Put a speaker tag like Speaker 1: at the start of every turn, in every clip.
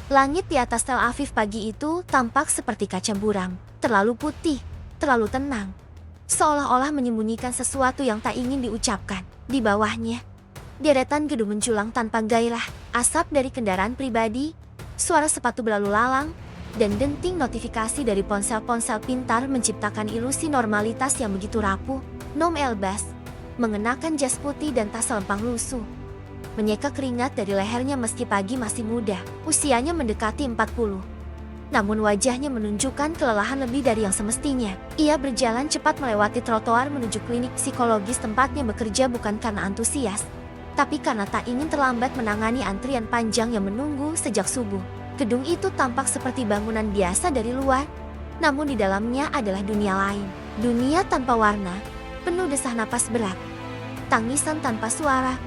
Speaker 1: Langit di atas Tel Aviv pagi itu tampak seperti kaca buram, terlalu putih, terlalu tenang. Seolah-olah menyembunyikan sesuatu yang tak ingin diucapkan. Di bawahnya, deretan gedung menjulang tanpa gairah, asap dari kendaraan pribadi, suara sepatu berlalu lalang, dan denting notifikasi dari ponsel-ponsel pintar menciptakan ilusi normalitas yang begitu rapuh. Noam Elbaz mengenakan jas putih dan tas selempang lusuh, menyeka keringat dari lehernya meski pagi masih muda, usianya mendekati 40. Namun wajahnya menunjukkan kelelahan lebih dari yang semestinya. Ia berjalan cepat melewati trotoar menuju klinik psikologis tempatnya bekerja bukan karena antusias, tapi karena tak ingin terlambat menangani antrian panjang yang menunggu sejak subuh. Gedung itu tampak seperti bangunan biasa dari luar, namun di dalamnya adalah dunia lain. Dunia tanpa warna, penuh desah napas berat, tangisan tanpa suara,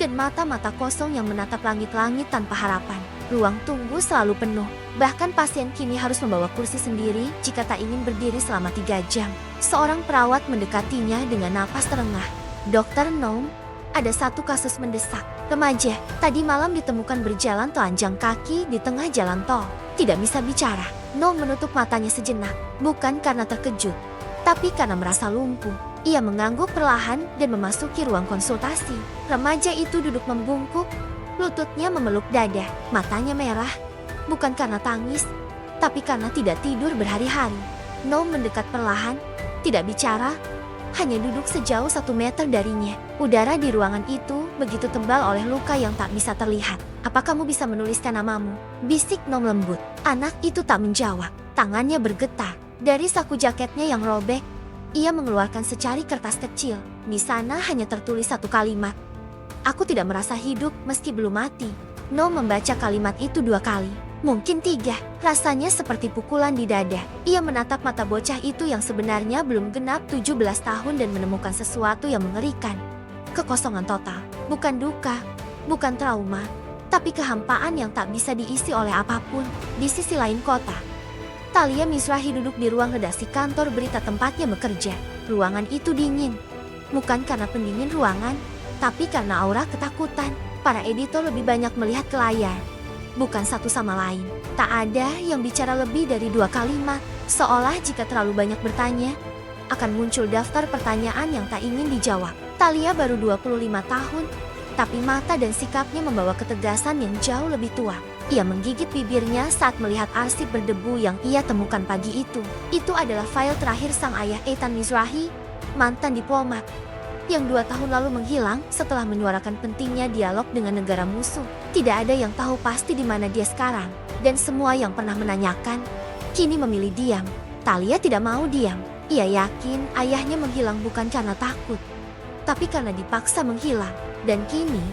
Speaker 1: dan mata-mata kosong yang menatap langit-langit tanpa harapan. Ruang tunggu selalu penuh, bahkan pasien kini harus membawa kursi sendiri jika tak ingin berdiri selama 3 jam. Seorang perawat mendekatinya dengan napas terengah. Dokter Noam, ada satu kasus mendesak. Remaja, tadi malam ditemukan berjalan telanjang kaki di tengah jalan tol. Tidak bisa bicara. Noam menutup matanya sejenak, bukan karena terkejut, tapi karena merasa lumpuh. Ia mengangguk perlahan dan memasuki ruang konsultasi. Remaja itu duduk membungkuk, lututnya memeluk dada, matanya merah, bukan karena tangis, tapi karena tidak tidur berhari-hari. Noam mendekat perlahan, tidak bicara, hanya duduk sejauh 1 meter darinya. Udara di ruangan itu begitu tebal oleh luka yang tak bisa terlihat. "Apa kamu bisa menuliskan namamu?" bisik Noam lembut. Anak itu tak menjawab, tangannya bergetar. Dari saku jaketnya yang robek, ia mengeluarkan secari kertas kecil. Di sana hanya tertulis 1 kalimat. "Aku tidak merasa hidup meski belum mati." Noam membaca kalimat itu 2 kali, mungkin 3. Rasanya seperti pukulan di dada. Ia menatap mata bocah itu yang sebenarnya belum genap 17 tahun dan menemukan sesuatu yang mengerikan. Kekosongan total, bukan duka, bukan trauma, tapi kehampaan yang tak bisa diisi oleh apapun. Di sisi lain kota, Talia Mizrahi duduk di ruang redaksi kantor berita tempatnya bekerja. Ruangan itu dingin, bukan karena pendingin ruangan, tapi karena aura ketakutan. Para editor lebih banyak melihat ke layar, bukan satu sama lain. Tak ada yang bicara lebih dari 2 kalimat, seolah jika terlalu banyak bertanya, akan muncul daftar pertanyaan yang tak ingin dijawab. Talia baru 25 tahun, tapi mata dan sikapnya membawa ketegasan yang jauh lebih tua. Ia menggigit bibirnya saat melihat arsip berdebu yang ia temukan pagi itu. Itu adalah file terakhir sang ayah Eitan Mizrahi, mantan diplomat, yang 2 tahun lalu menghilang setelah menyuarakan pentingnya dialog dengan negara musuh. Tidak ada yang tahu pasti di mana dia sekarang, dan semua yang pernah menanyakan, kini memilih diam. Talia tidak mau diam. Ia yakin ayahnya menghilang bukan karena takut, tapi karena dipaksa menghilang. Dan kini,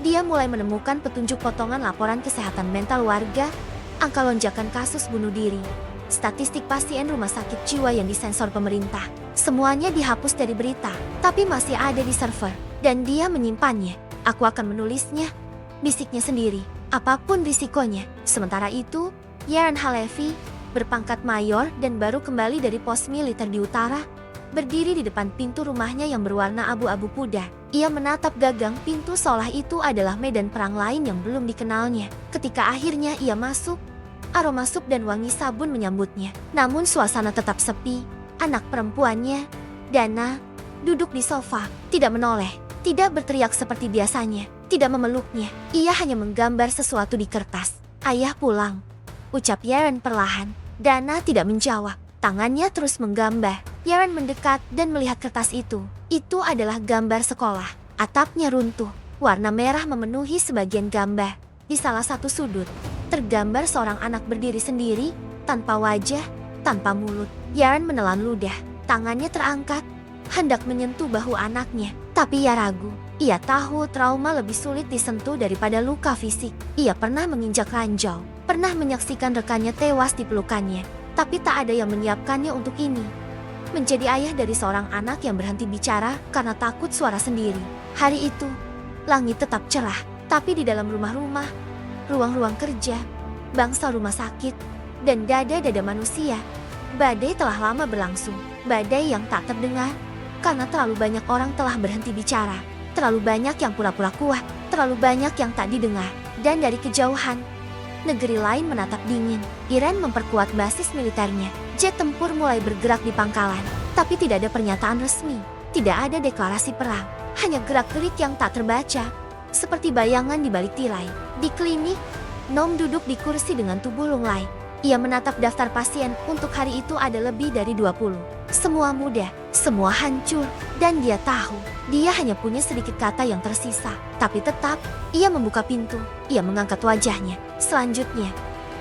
Speaker 1: dia mulai menemukan petunjuk potongan laporan kesehatan mental warga, angka lonjakan kasus bunuh diri, statistik pasien rumah sakit jiwa yang disensor pemerintah. Semuanya dihapus dari berita, tapi masih ada di server, dan dia menyimpannya. "Aku akan menulisnya," bisiknya sendiri, "apapun risikonya." Sementara itu, Yaron Halevi, berpangkat mayor dan baru kembali dari pos militer di utara, berdiri di depan pintu rumahnya yang berwarna abu-abu pudar. Ia menatap gagang pintu seolah itu adalah medan perang lain yang belum dikenalnya. Ketika akhirnya ia masuk, aroma sup dan wangi sabun menyambutnya. Namun suasana tetap sepi. Anak perempuannya, Dana, duduk di sofa, tidak menoleh, tidak berteriak seperti biasanya, tidak memeluknya. Ia hanya menggambar sesuatu di kertas. "Ayah pulang," ucap Yaron perlahan. Dana tidak menjawab. Tangannya terus menggambar. Yaron mendekat dan melihat kertas itu. Itu adalah gambar sekolah. Atapnya runtuh. Warna merah memenuhi sebagian gambar. Di salah satu sudut, tergambar seorang anak berdiri sendiri, tanpa wajah, tanpa mulut. Yaron menelan ludah. Tangannya terangkat, hendak menyentuh bahu anaknya. Tapi ia ragu. Ia tahu trauma lebih sulit disentuh daripada luka fisik. Ia pernah menginjak ranjau, pernah menyaksikan rekannya tewas di pelukannya. Tapi tak ada yang menyiapkannya untuk ini. Menjadi ayah dari seorang anak yang berhenti bicara karena takut suara sendiri. Hari itu, langit tetap cerah, tapi di dalam rumah-rumah, ruang-ruang kerja, bangsal rumah sakit, dan dada-dada manusia, badai telah lama berlangsung. Badai yang tak terdengar, karena terlalu banyak orang telah berhenti bicara. Terlalu banyak yang pura-pura kuat, terlalu banyak yang tak didengar. Dan dari kejauhan, Negeri lain menatap dingin. Iran memperkuat basis militernya. Jet tempur mulai bergerak di pangkalan. Tapi tidak ada pernyataan resmi. Tidak ada deklarasi perang. Hanya gerak-gerik yang tak terbaca. Seperti bayangan di balik tirai. Di klinik, Nom duduk di kursi dengan tubuh lunglai. Ia menatap daftar pasien untuk hari itu ada lebih dari 20. Semua muda, semua hancur. Dan dia tahu, dia hanya punya sedikit kata yang tersisa. Tapi tetap, ia membuka pintu. Ia mengangkat wajahnya. Selanjutnya,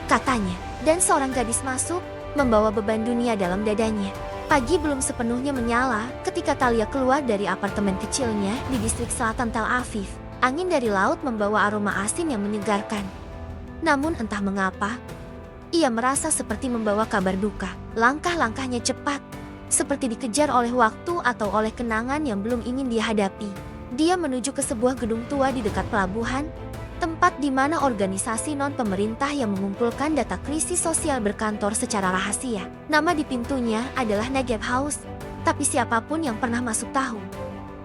Speaker 1: katanya, dan seorang gadis masuk, membawa beban dunia dalam dadanya. Pagi belum sepenuhnya menyala ketika Talia keluar dari apartemen kecilnya di distrik selatan Tel Aviv. Angin dari laut membawa aroma asin yang menyegarkan. Namun entah mengapa, ia merasa seperti membawa kabar duka. Langkah-langkahnya cepat, seperti dikejar oleh waktu atau oleh kenangan yang belum ingin dia hadapi. Dia menuju ke sebuah gedung tua di dekat pelabuhan, tempat di mana organisasi non-pemerintah yang mengumpulkan data krisis sosial berkantor secara rahasia. Nama di pintunya adalah Negev House, tapi siapapun yang pernah masuk tahu.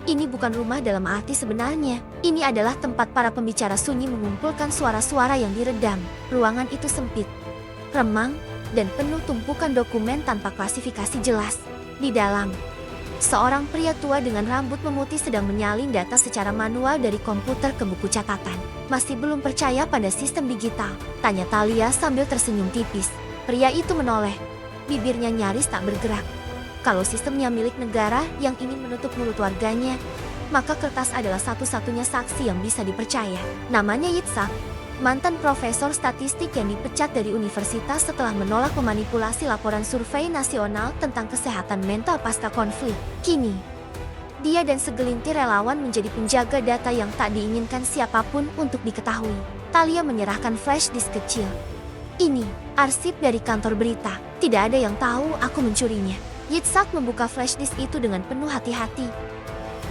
Speaker 1: Ini bukan rumah dalam arti sebenarnya. Ini adalah tempat para pembicara sunyi mengumpulkan suara-suara yang diredam. Ruangan itu sempit, remang, dan penuh tumpukan dokumen tanpa klasifikasi jelas. Di dalam, seorang pria tua dengan rambut memutih sedang menyalin data secara manual dari komputer ke buku catatan. Masih belum percaya pada sistem digital? Tanya Talia sambil tersenyum tipis. Pria itu menoleh. Bibirnya nyaris tak bergerak. Kalau sistemnya milik negara yang ingin menutup mulut warganya, maka kertas adalah satu-satunya saksi yang bisa dipercaya. Namanya Yitzhak, mantan profesor statistik yang dipecat dari universitas setelah menolak memanipulasi laporan survei nasional tentang kesehatan mental pasca konflik. Kini, dia dan segelintir relawan menjadi penjaga data yang tak diinginkan siapapun untuk diketahui. Talia menyerahkan flash disk kecil. Ini, arsip dari kantor berita. Tidak ada yang tahu aku mencurinya. Yitzhak membuka flash disk itu dengan penuh hati-hati.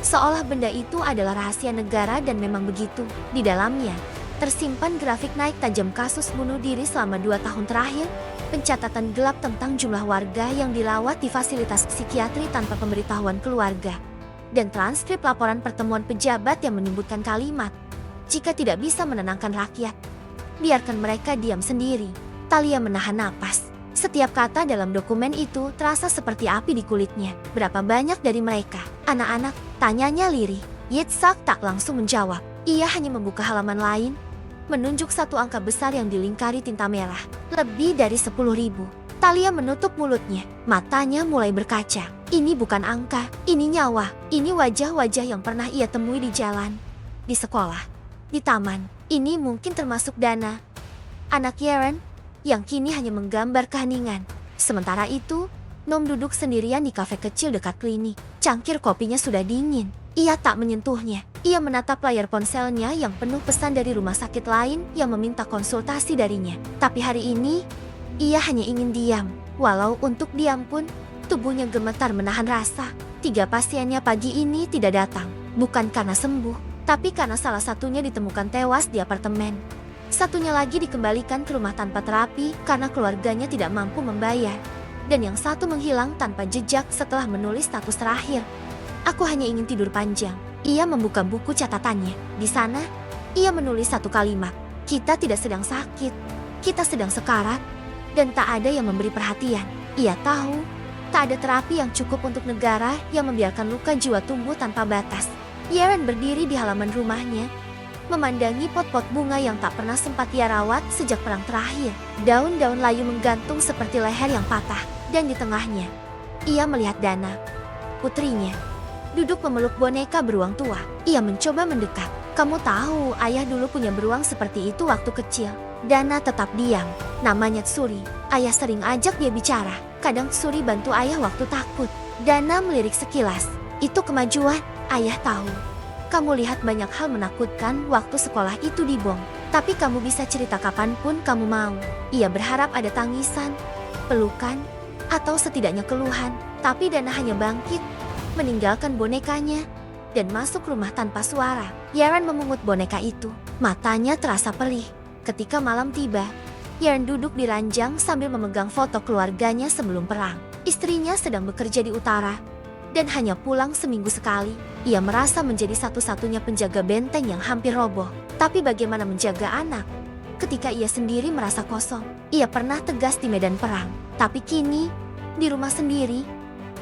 Speaker 1: Seolah benda itu adalah rahasia negara dan memang begitu. Di dalamnya, tersimpan grafik naik tajam kasus bunuh diri selama 2 tahun terakhir, pencatatan gelap tentang jumlah warga yang dilawat di fasilitas psikiatri tanpa pemberitahuan keluarga, dan transkrip laporan pertemuan pejabat yang menyebutkan kalimat, "Jika tidak bisa menenangkan rakyat, biarkan mereka diam sendiri." Talia menahan napas. Setiap kata dalam dokumen itu terasa seperti api di kulitnya. Berapa banyak dari mereka? Anak-anak? Tanyanya lirih. Yitzhak tak langsung menjawab. Ia hanya membuka halaman lain, menunjuk satu angka besar yang dilingkari tinta merah. Lebih dari 10.000. Talia menutup mulutnya. Matanya mulai berkaca. Ini bukan angka, ini nyawa. Ini wajah-wajah yang pernah ia temui di jalan, di sekolah, di taman. Ini mungkin termasuk Dana, anak Yeren, yang kini hanya menggambar keheningan. Sementara itu, Nom duduk sendirian di kafe kecil dekat klinik. Cangkir kopinya sudah dingin. Ia tak menyentuhnya. Ia menatap layar ponselnya yang penuh pesan dari rumah sakit lain yang meminta konsultasi darinya. Tapi hari ini, ia hanya ingin diam. Walau untuk diam pun, tubuhnya gemetar menahan rasa. 3 pasiennya pagi ini tidak datang. Bukan karena sembuh, tapi karena salah satunya ditemukan tewas di apartemen. Satunya lagi dikembalikan ke rumah tanpa terapi karena keluarganya tidak mampu membayar. Dan yang satu menghilang tanpa jejak setelah menulis status terakhir. Aku hanya ingin tidur panjang. Ia membuka buku catatannya. Di sana, ia menulis satu kalimat. Kita tidak sedang sakit. Kita sedang sekarat. Dan tak ada yang memberi perhatian. Ia tahu, tak ada terapi yang cukup untuk negara yang membiarkan luka jiwa tumbuh tanpa batas. Yeren berdiri di halaman rumahnya, memandangi pot-pot bunga yang tak pernah sempat ia rawat sejak perang terakhir. Daun-daun layu menggantung seperti leher yang patah, dan di tengahnya, ia melihat Dana, putrinya, duduk memeluk boneka beruang tua. Ia mencoba mendekat. Kamu tahu, ayah dulu punya beruang seperti itu waktu kecil. Dana tetap diam. Namanya Tsuri. Ayah sering ajak dia bicara. Kadang Tsuri bantu ayah waktu takut. Dana melirik sekilas. Itu kemajuan, ayah tahu. Kamu lihat banyak hal menakutkan waktu sekolah itu di Bong. Tapi kamu bisa cerita kapanpun kamu mau. Ia berharap ada tangisan, pelukan, atau setidaknya keluhan. Tapi Dana hanya bangkit, meninggalkan bonekanya, dan masuk rumah tanpa suara. Yeren memungut boneka itu. Matanya terasa perih. Ketika malam tiba, Yeren duduk di ranjang sambil memegang foto keluarganya sebelum perang. Istrinya sedang bekerja di utara, dan hanya pulang seminggu sekali. Ia merasa menjadi satu-satunya penjaga benteng yang hampir roboh. Tapi bagaimana menjaga anak ketika ia sendiri merasa kosong. Ia pernah tegas di medan perang, tapi kini, di rumah sendiri,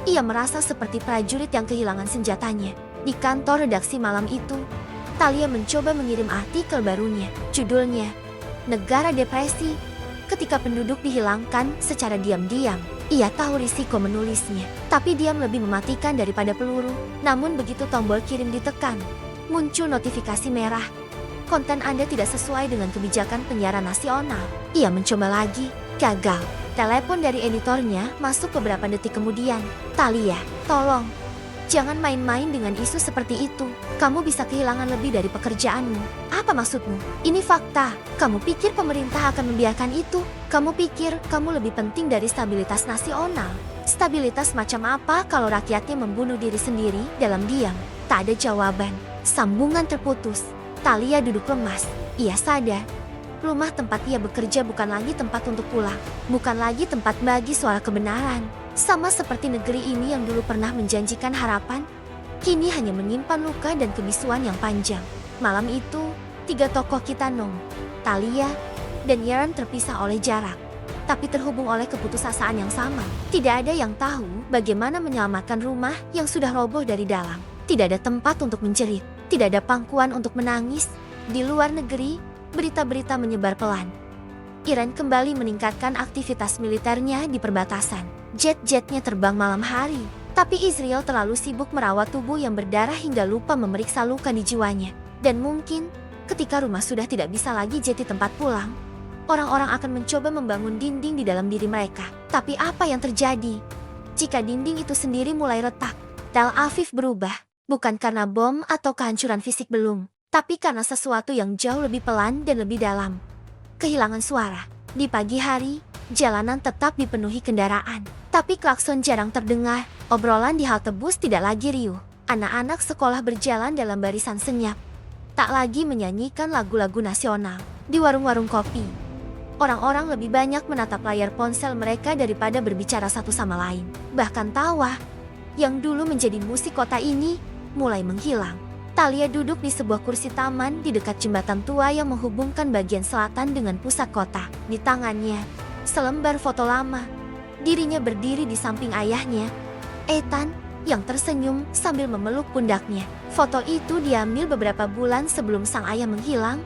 Speaker 1: ia merasa seperti prajurit yang kehilangan senjatanya. Di kantor redaksi malam itu, Talia mencoba mengirim artikel barunya. Judulnya, Negara Depresi, ketika penduduk dihilangkan secara diam-diam. Ia tahu risiko menulisnya, tapi diam lebih mematikan daripada peluru. Namun begitu tombol kirim ditekan, muncul notifikasi merah. Konten Anda tidak sesuai dengan kebijakan penyiaran nasional. Ia mencoba lagi, gagal. Telepon dari editornya masuk beberapa detik kemudian. Talia, tolong. Jangan main-main dengan isu seperti itu. Kamu bisa kehilangan lebih dari pekerjaanmu. Apa maksudmu? Ini fakta. Kamu pikir pemerintah akan membiarkan itu? Kamu pikir kamu lebih penting dari stabilitas nasional? Stabilitas macam apa kalau rakyatnya membunuh diri sendiri dalam diam? Tak ada jawaban. Sambungan terputus. Talia duduk lemas. Ia sadar, rumah tempat ia bekerja bukan lagi tempat untuk pulang. Bukan lagi tempat bagi suara kebenaran. Sama seperti negeri ini yang dulu pernah menjanjikan harapan, kini hanya menyimpan luka dan kebisuan yang panjang. Malam itu, 3 tokoh kita Nong, Talia, dan Yeon terpisah oleh jarak, tapi terhubung oleh keputusasaan yang sama. Tidak ada yang tahu bagaimana menyelamatkan rumah yang sudah roboh dari dalam. Tidak ada tempat untuk menjerit, tidak ada pangkuan untuk menangis. Di luar negeri, berita-berita menyebar pelan. Iran kembali meningkatkan aktivitas militernya di perbatasan. Jet-jetnya terbang malam hari. Tapi Israel terlalu sibuk merawat tubuh yang berdarah hingga lupa memeriksa luka di jiwanya. Dan mungkin, ketika rumah sudah tidak bisa lagi jadi tempat pulang, orang-orang akan mencoba membangun dinding di dalam diri mereka. Tapi apa yang terjadi jika dinding itu sendiri mulai retak? Tel Aviv berubah, bukan karena bom atau kehancuran fisik belum, tapi karena sesuatu yang jauh lebih pelan dan lebih dalam. Kehilangan suara. Di pagi hari, jalanan tetap dipenuhi kendaraan, tapi klakson jarang terdengar. Obrolan di halte bus tidak lagi riuh. Anak-anak sekolah berjalan dalam barisan senyap, tak lagi menyanyikan lagu-lagu nasional. Di warung-warung kopi, orang-orang lebih banyak menatap layar ponsel mereka daripada berbicara satu sama lain. Bahkan tawa, yang dulu menjadi musik kota ini, mulai menghilang. Talia duduk di sebuah kursi taman di dekat jembatan tua yang menghubungkan bagian selatan dengan pusat kota. Di tangannya, selembar foto lama. Dirinya berdiri di samping ayahnya, Ethan, yang tersenyum sambil memeluk pundaknya. Foto itu diambil beberapa bulan sebelum sang ayah menghilang,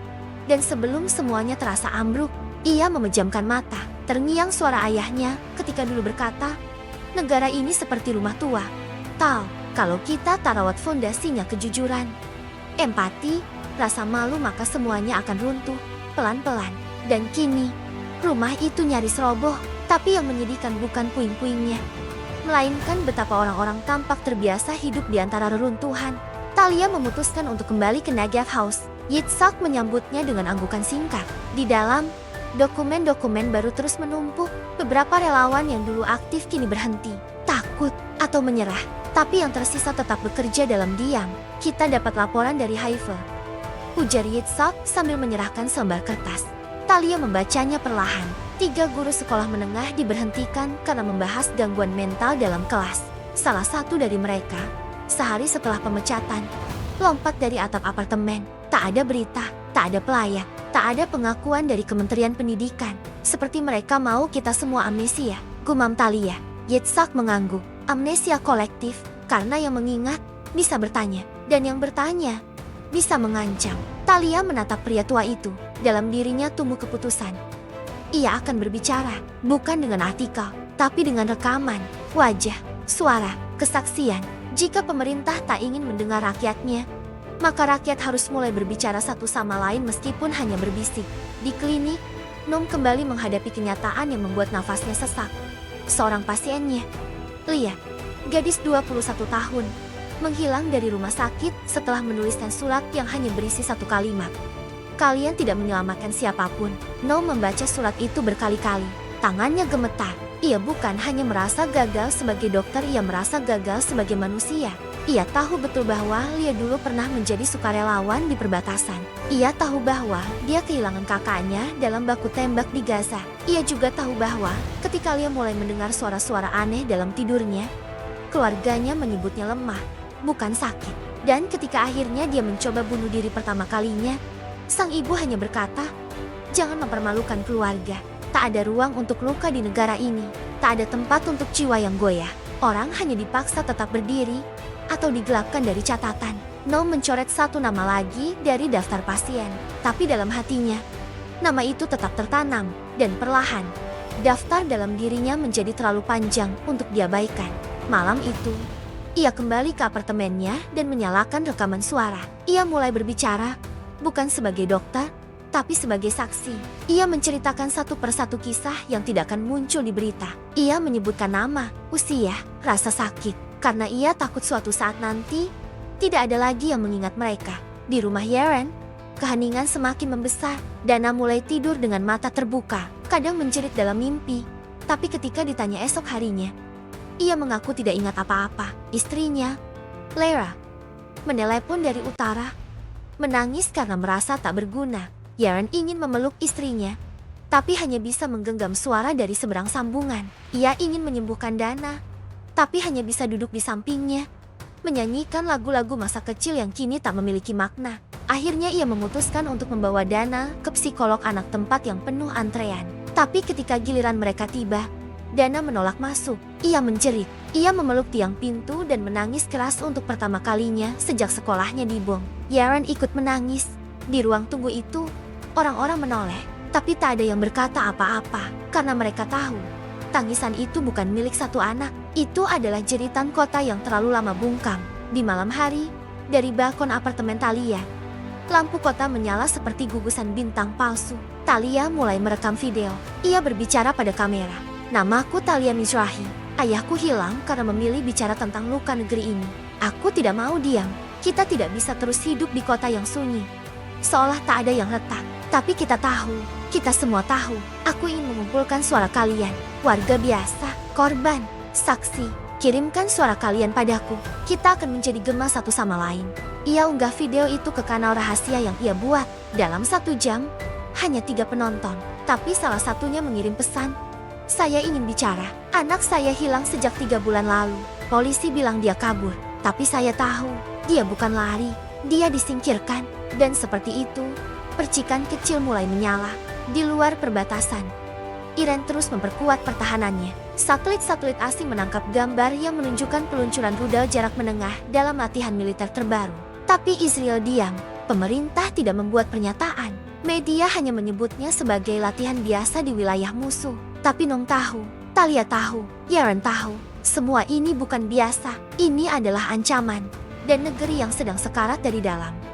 Speaker 1: dan sebelum semuanya terasa ambruk. Ia memejamkan mata. Terngiang suara ayahnya ketika dulu berkata, negara ini seperti rumah tua. Tal, kalau kita tak rawat fondasinya kejujuran, empati, rasa malu, maka semuanya akan runtuh pelan-pelan. Dan kini, rumah itu nyaris roboh. Tapi yang menyedihkan bukan puing-puingnya, melainkan betapa orang-orang tampak terbiasa hidup di antara reruntuhan. Talia memutuskan untuk kembali ke Negev House. Yitzhak menyambutnya dengan anggukan singkat. Di dalam, dokumen-dokumen baru terus menumpuk. Beberapa relawan yang dulu aktif kini berhenti, takut, atau menyerah. Tapi yang tersisa tetap bekerja dalam diam. Kita dapat laporan dari Haifa, ujar Yitzhak sambil menyerahkan selembar kertas. Talia membacanya perlahan. 3 guru sekolah menengah diberhentikan karena membahas gangguan mental dalam kelas. Salah satu dari mereka, sehari setelah pemecatan, lompat dari atap apartemen. Tak ada berita, tak ada pelayan, tak ada pengakuan dari Kementerian Pendidikan. Seperti mereka mau kita semua amnesia, gumam Talia. Yitzhak mengangguk. Amnesia kolektif, karena yang mengingat bisa bertanya, dan yang bertanya bisa mengancam. Talia menatap pria tua itu. Dalam dirinya tumbuh keputusan. Ia akan berbicara, bukan dengan artikel, tapi dengan rekaman, wajah, suara, kesaksian. Jika pemerintah tak ingin mendengar rakyatnya, maka rakyat harus mulai berbicara satu sama lain meskipun hanya berbisik. Di klinik, Nom kembali menghadapi kenyataan yang membuat nafasnya sesak. Seorang pasiennya, Lia, gadis 21 tahun, menghilang dari rumah sakit setelah menuliskan surat yang hanya berisi 1 kalimat. Kalian tidak menyelamatkan siapapun. Nom membaca surat itu berkali-kali. Tangannya gemetar. Ia bukan hanya merasa gagal sebagai dokter, ia merasa gagal sebagai manusia. Ia tahu betul bahwa Lia dulu pernah menjadi sukarelawan di perbatasan. Ia tahu bahwa dia kehilangan kakaknya dalam baku tembak di Gaza. Ia juga tahu bahwa ketika Lia mulai mendengar suara-suara aneh dalam tidurnya, keluarganya menyebutnya lemah, bukan sakit. Dan ketika akhirnya dia mencoba bunuh diri pertama kalinya, sang ibu hanya berkata, Jangan mempermalukan keluarga. Tak ada ruang untuk luka di negara ini. Tak ada tempat untuk jiwa yang goyah. Orang hanya dipaksa tetap berdiri atau digelapkan dari catatan. Nom mencoret satu nama lagi dari daftar pasien. Tapi dalam hatinya, nama itu tetap tertanam. Dan perlahan, daftar dalam dirinya menjadi terlalu panjang untuk diabaikan. Malam itu, ia kembali ke apartemennya dan menyalakan rekaman suara. Ia mulai berbicara, bukan sebagai dokter, tapi sebagai saksi. Ia menceritakan satu persatu kisah yang tidak akan muncul di berita. Ia menyebutkan nama, usia, rasa sakit, karena ia takut suatu saat nanti tidak ada lagi yang mengingat mereka. Di rumah Yeren, keheningan semakin membesar. Dana mulai tidur dengan mata terbuka, kadang menjerit dalam mimpi. Tapi ketika ditanya esok harinya, ia mengaku tidak ingat apa-apa. Istrinya, Lera, menelepon dari utara, menangis karena merasa tak berguna. Yeren ingin memeluk istrinya, tapi hanya bisa menggenggam suara dari seberang sambungan. Ia ingin menyembuhkan Dana, tapi hanya bisa duduk di sampingnya, menyanyikan lagu-lagu masa kecil yang kini tak memiliki makna. Akhirnya ia memutuskan untuk membawa Dana ke psikolog anak, tempat yang penuh antrean. Tapi ketika giliran mereka tiba, Dana menolak masuk. Ia menjerit. Ia memeluk tiang pintu dan menangis keras untuk pertama kalinya sejak sekolahnya di Bong. Yeren ikut menangis. Di ruang tunggu itu, orang-orang menoleh. Tapi tak ada yang berkata apa-apa, karena mereka tahu tangisan itu bukan milik satu anak. Itu adalah jeritan kota yang terlalu lama bungkam. Di malam hari, dari balkon apartemen Talia, lampu kota menyala seperti gugusan bintang palsu. Talia mulai merekam video. Ia berbicara pada kamera. Namaku Talia Mizrahi. Ayahku hilang karena memilih bicara tentang luka negeri ini. Aku tidak mau diam. Kita tidak bisa terus hidup di kota yang sunyi, seolah tak ada yang retak. Tapi kita tahu, kita semua tahu. Aku ingin mengumpulkan suara kalian, warga biasa, korban, saksi. Kirimkan suara kalian padaku. Kita akan menjadi gema satu sama lain. Ia unggah video itu ke kanal rahasia yang ia buat. Dalam 1 jam, hanya 3 penonton. Tapi salah satunya mengirim pesan. Saya ingin bicara. Anak saya hilang sejak 3 bulan lalu. Polisi bilang dia kabur. Tapi saya tahu, dia bukan lari. Dia disingkirkan. Dan seperti itu, percikan kecil mulai menyala. Di luar perbatasan, Iran terus memperkuat pertahanannya. Satelit-satelit asing menangkap gambar yang menunjukkan peluncuran rudal jarak menengah dalam latihan militer terbaru. Tapi Israel diam. Pemerintah tidak membuat pernyataan. Media hanya menyebutnya sebagai latihan biasa di wilayah musuh. Tapi Nong tahu, Talia tahu, Yeren tahu. Semua ini bukan biasa. Ini adalah ancaman. Dan negeri yang sedang sekarat dari dalam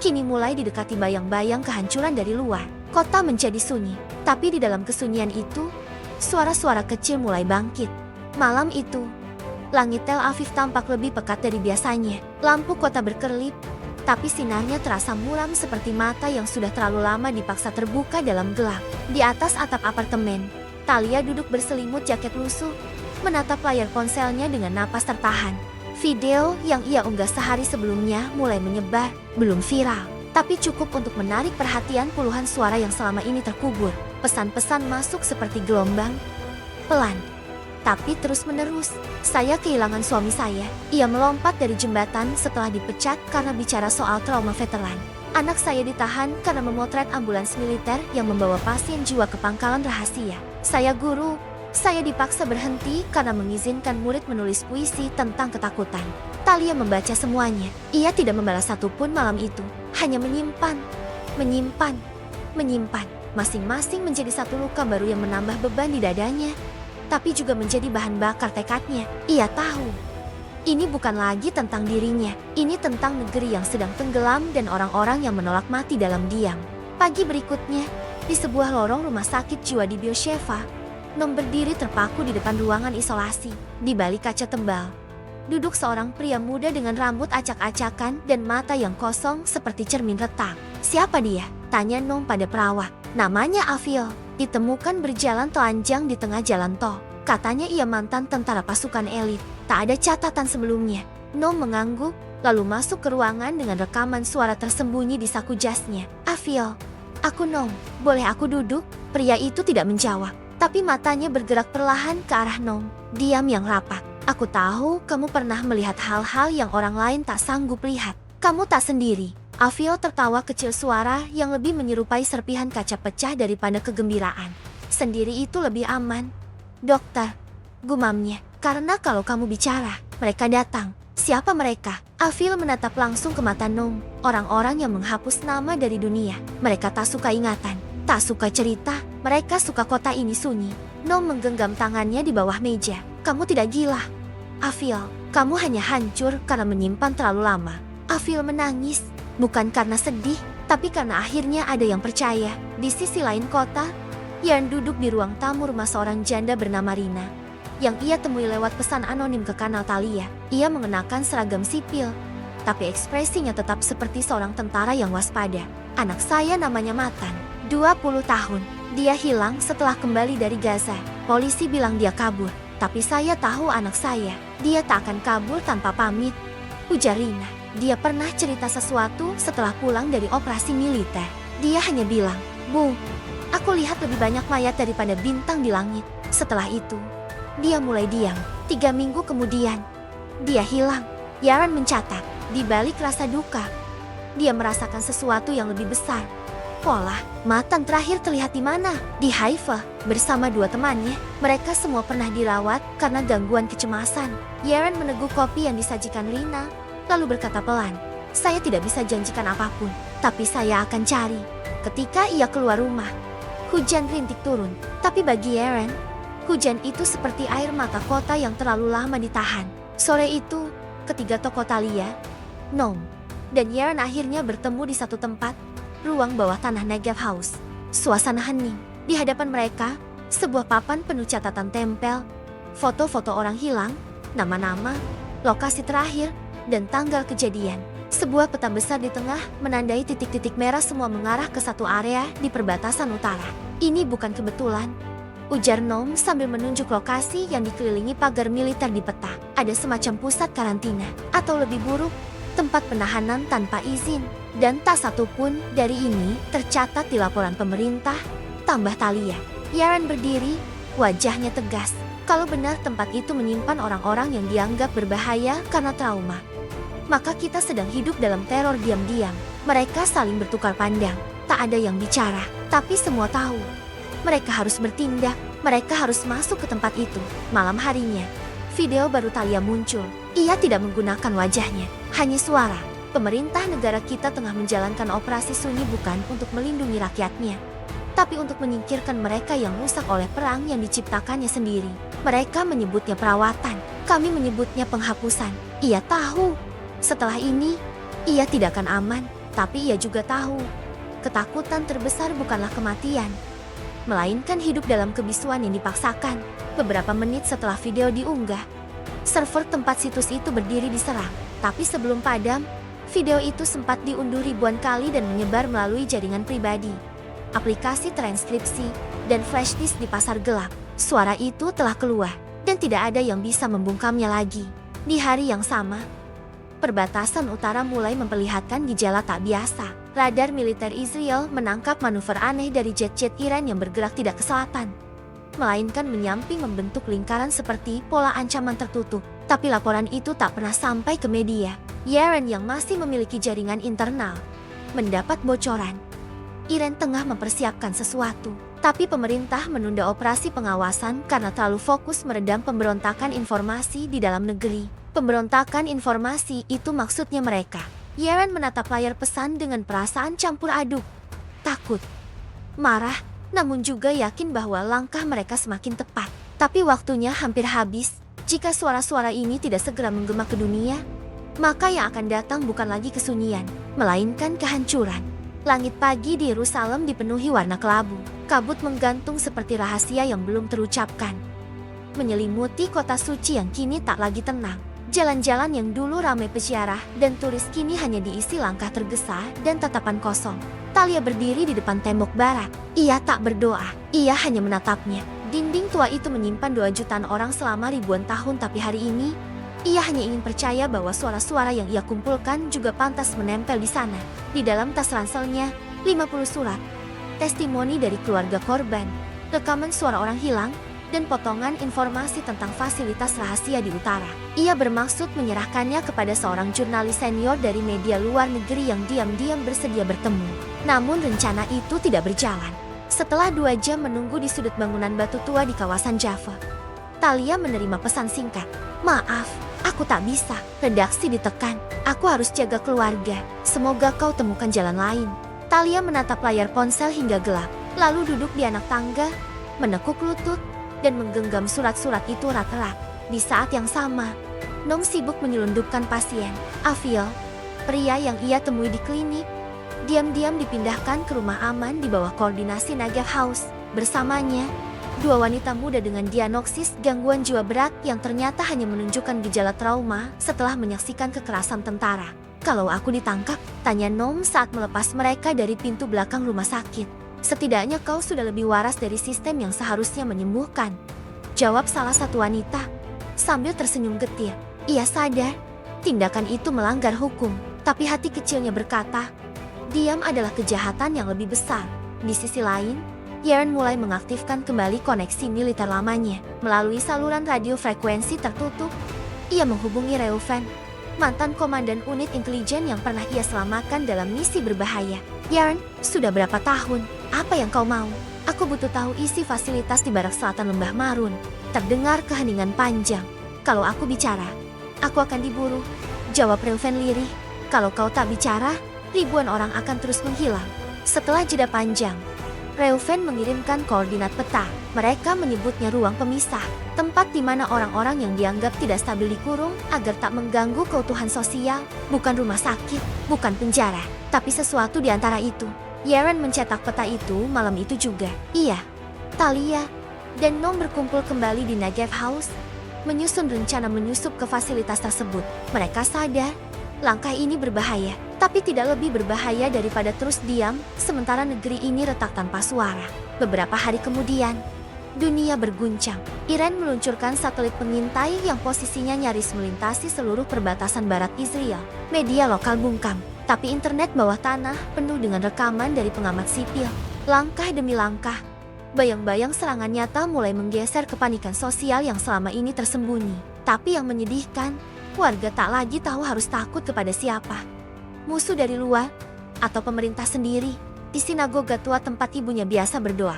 Speaker 1: kini mulai didekati bayang-bayang kehancuran dari luar. Kota menjadi sunyi. Tapi di dalam kesunyian itu, suara-suara kecil mulai bangkit. Malam itu, langit Tel Aviv tampak lebih pekat dari biasanya. Lampu kota berkerlip, tapi sinarnya terasa muram seperti mata yang sudah terlalu lama dipaksa terbuka dalam gelap. Di atas atap apartemen, Talia duduk berselimut jaket lusuh, menatap layar ponselnya dengan napas tertahan. Video yang ia unggah sehari sebelumnya mulai menyebar, belum viral, tapi cukup untuk menarik perhatian puluhan suara yang selama ini terkubur. Pesan-pesan masuk seperti gelombang, pelan, tapi terus-menerus. Saya kehilangan suami saya. Ia melompat dari jembatan setelah dipecat karena bicara soal trauma veteran. Anak saya ditahan karena memotret ambulans militer yang membawa pasien jiwa ke pangkalan rahasia. Saya guru. Saya dipaksa berhenti karena mengizinkan murid menulis puisi tentang ketakutan. Talia membaca semuanya. Ia tidak membalas satupun malam itu. Hanya menyimpan, menyimpan, menyimpan. Masing-masing menjadi satu luka baru yang menambah beban di dadanya. Tapi juga menjadi bahan bakar tekadnya. Ia tahu, ini bukan lagi tentang dirinya. Ini tentang negeri yang sedang tenggelam dan orang-orang yang menolak mati dalam diam. Pagi berikutnya, di sebuah lorong rumah sakit jiwa di Beersheba, Nom berdiri terpaku di depan ruangan isolasi. Di balik kaca tebal, duduk seorang pria muda dengan rambut acak-acakan dan mata yang kosong seperti cermin retak. Siapa dia? Tanya Nom pada perawat. Namanya Avil. Ditemukan berjalan telanjang di tengah jalan tol. Katanya ia mantan tentara pasukan elit. Tak ada catatan sebelumnya. Nom mengangguk, lalu masuk ke ruangan dengan rekaman suara tersembunyi di saku jasnya. Avil, aku Nom. Boleh aku duduk? Pria itu tidak menjawab. Tapi matanya bergerak perlahan ke arah Nom. Diam yang rapat. Aku tahu kamu pernah melihat hal-hal yang orang lain tak sanggup lihat. Kamu tak sendiri. Aviel tertawa kecil, suara yang lebih menyerupai serpihan kaca pecah daripada kegembiraan. Sendiri itu lebih aman. Dokter, gumamnya, karena kalau kamu bicara, mereka datang. Siapa mereka? Aviel menatap langsung ke mata Nom, orang-orang yang menghapus nama dari dunia. Mereka tak suka ingatan, tak suka cerita, mereka suka kota ini sunyi. Nom menggenggam tangannya di bawah meja. Kamu tidak gila, Aviel, kamu hanya hancur karena menyimpan terlalu lama. Aviel menangis. Bukan karena sedih, tapi karena akhirnya ada yang percaya. Di sisi lain kota, Yarn duduk di ruang tamu rumah seorang janda bernama Rina, yang ia temui lewat pesan anonim ke kanal Talia. Ia mengenakan seragam sipil, tapi ekspresinya tetap seperti seorang tentara yang waspada. Anak saya namanya Matan, 20 tahun. Dia hilang setelah kembali dari Gaza. Polisi bilang dia kabur, tapi saya tahu anak saya. Dia tak akan kabur tanpa pamit, ujar Rina. Dia pernah cerita sesuatu setelah pulang dari operasi militer. Dia hanya bilang, "Bu, aku lihat lebih banyak mayat daripada bintang di langit." Setelah itu, dia mulai diam. 3 minggu kemudian, dia hilang. Yaron mencatat, di balik rasa duka, dia merasakan sesuatu yang lebih besar. Pola, Matan terakhir terlihat di mana? Di Haifa, bersama 2 temannya. Mereka semua pernah dirawat karena gangguan kecemasan. Yaron meneguk kopi yang disajikan Rina, lalu berkata pelan, "Saya tidak bisa janjikan apapun, tapi saya akan cari." Ketika ia keluar rumah, hujan rintik turun. Tapi bagi Yaren, hujan itu seperti air mata kota yang terlalu lama ditahan. Sore itu, ketiga tokoh Talia, Nom, dan Yaren akhirnya bertemu di satu tempat, ruang bawah tanah Negev House. Suasana hening. Di hadapan mereka, sebuah papan penuh catatan tempel, foto-foto orang hilang, nama-nama, lokasi terakhir, dan tanggal kejadian. Sebuah peta besar di tengah menandai titik-titik merah, semua mengarah ke satu area di perbatasan utara. "Ini bukan kebetulan," ujar Nom sambil menunjuk lokasi yang dikelilingi pagar militer di peta. Ada semacam pusat karantina, atau lebih buruk, tempat penahanan tanpa izin. Dan tak satu pun dari ini tercatat di laporan pemerintah, tambah Talia. Yaran berdiri, wajahnya tegas. Kalau benar tempat itu menyimpan orang-orang yang dianggap berbahaya karena trauma, maka kita sedang hidup dalam teror diam-diam. Mereka saling bertukar pandang. Tak ada yang bicara, tapi semua tahu. Mereka harus bertindak. Mereka harus masuk ke tempat itu. Malam harinya, video baru Talia muncul. Ia tidak menggunakan wajahnya, hanya suara. Pemerintah negara kita tengah menjalankan operasi sunyi bukan untuk melindungi rakyatnya, tapi untuk menyingkirkan mereka yang rusak oleh perang yang diciptakannya sendiri. Mereka menyebutnya perawatan, kami menyebutnya penghapusan. Ia tahu, setelah ini, ia tidak akan aman, tapi ia juga tahu, ketakutan terbesar bukanlah kematian, melainkan hidup dalam kebisuan yang dipaksakan. Beberapa menit setelah video diunggah, server tempat situs itu berdiri diserang. Tapi sebelum padam, video itu sempat diunduh ribuan kali dan menyebar melalui jaringan pribadi, aplikasi transkripsi, dan flash disk di pasar gelap. Suara itu telah keluar, dan tidak ada yang bisa membungkamnya lagi. Di hari yang sama, perbatasan utara mulai memperlihatkan gejala tak biasa. Radar militer Israel menangkap manuver aneh dari jet-jet Iran yang bergerak tidak ke selatan, melainkan menyamping membentuk lingkaran seperti pola ancaman tertutup. Tapi laporan itu tak pernah sampai ke media. Yaren yang masih memiliki jaringan internal mendapat bocoran. Iran tengah mempersiapkan sesuatu, tapi pemerintah menunda operasi pengawasan karena terlalu fokus meredam pemberontakan informasi di dalam negeri. Pemberontakan informasi itu maksudnya mereka. Yaren menatap layar pesan dengan perasaan campur aduk. Takut, marah, namun juga yakin bahwa langkah mereka semakin tepat. Tapi waktunya hampir habis. Jika suara-suara ini tidak segera menggema ke dunia, maka yang akan datang bukan lagi kesunyian, melainkan kehancuran. Langit pagi di Yerusalem dipenuhi warna kelabu. Kabut menggantung seperti rahasia yang belum terucapkan, menyelimuti kota suci yang kini tak lagi tenang. Jalan-jalan yang dulu ramai peziarah dan turis kini hanya diisi langkah tergesa dan tatapan kosong. Talia berdiri di depan tembok barat. Ia tak berdoa, ia hanya menatapnya. Dinding tua itu menyimpan doa jutaan orang selama ribuan tahun, tapi hari ini, ia hanya ingin percaya bahwa suara-suara yang ia kumpulkan juga pantas menempel di sana. Di dalam tas ranselnya, 50 surat, testimoni dari keluarga korban, rekaman suara orang hilang, dan potongan informasi tentang fasilitas rahasia di utara. Ia bermaksud menyerahkannya kepada seorang jurnalis senior dari media luar negeri yang diam-diam bersedia bertemu. Namun rencana itu tidak berjalan. Setelah 2 jam menunggu di sudut bangunan batu tua di kawasan Java, Talia menerima pesan singkat. "Maaf, aku tak bisa. Redaksi ditekan. Aku harus jaga keluarga. Semoga kau temukan jalan lain." Talia menatap layar ponsel hingga gelap, lalu duduk di anak tangga, menekuk lutut, dan menggenggam surat-surat itu erat-erat. Di saat yang sama, Nom sibuk menyelundupkan pasien, Aviel, pria yang ia temui di klinik, diam-diam dipindahkan ke rumah aman di bawah koordinasi Nagev House. Bersamanya, 2 wanita muda dengan diagnosis gangguan jiwa berat yang ternyata hanya menunjukkan gejala trauma setelah menyaksikan kekerasan tentara. "Kalau aku ditangkap?" tanya Nom saat melepas mereka dari pintu belakang rumah sakit. "Setidaknya kau sudah lebih waras dari sistem yang seharusnya menyembuhkan," jawab salah satu wanita, sambil tersenyum getir. Ia sadar, tindakan itu melanggar hukum, tapi hati kecilnya berkata, diam adalah kejahatan yang lebih besar. Di sisi lain, Yaren mulai mengaktifkan kembali koneksi militer lamanya. Melalui saluran radio frekuensi tertutup, ia menghubungi Reuven, mantan komandan unit intelijen yang pernah ia selamatkan dalam misi berbahaya. "Yaren, sudah berapa tahun? Apa yang kau mau?" "Aku butuh tahu isi fasilitas di barak selatan Lembah Marun." Terdengar keheningan panjang. "Kalau aku bicara, aku akan diburu," jawab Reuven lirih. "Kalau kau tak bicara, ribuan orang akan terus menghilang." Setelah jeda panjang, Reuven mengirimkan koordinat peta. Mereka menyebutnya ruang pemisah, tempat di mana orang-orang yang dianggap tidak stabil dikurung agar tak mengganggu keutuhan sosial. Bukan rumah sakit, bukan penjara, tapi sesuatu di antara itu. Yaren mencetak peta itu malam itu juga. Ia, Talia, dan Nom berkumpul kembali di Nagev House, menyusun rencana menyusup ke fasilitas tersebut. Mereka sadar, langkah ini berbahaya, tapi tidak lebih berbahaya daripada terus diam, sementara negeri ini retak tanpa suara. Beberapa hari kemudian, dunia berguncang. Iran meluncurkan satelit pengintai yang posisinya nyaris melintasi seluruh perbatasan barat Israel. Media lokal bungkam, tapi internet bawah tanah penuh dengan rekaman dari pengamat sipil. Langkah demi langkah, bayang-bayang serangan nyata mulai menggeser kepanikan sosial yang selama ini tersembunyi. Tapi yang menyedihkan, warga tak lagi tahu harus takut kepada siapa. Musuh dari luar, atau pemerintah sendiri. Di sinagoga tua tempat ibunya biasa berdoa,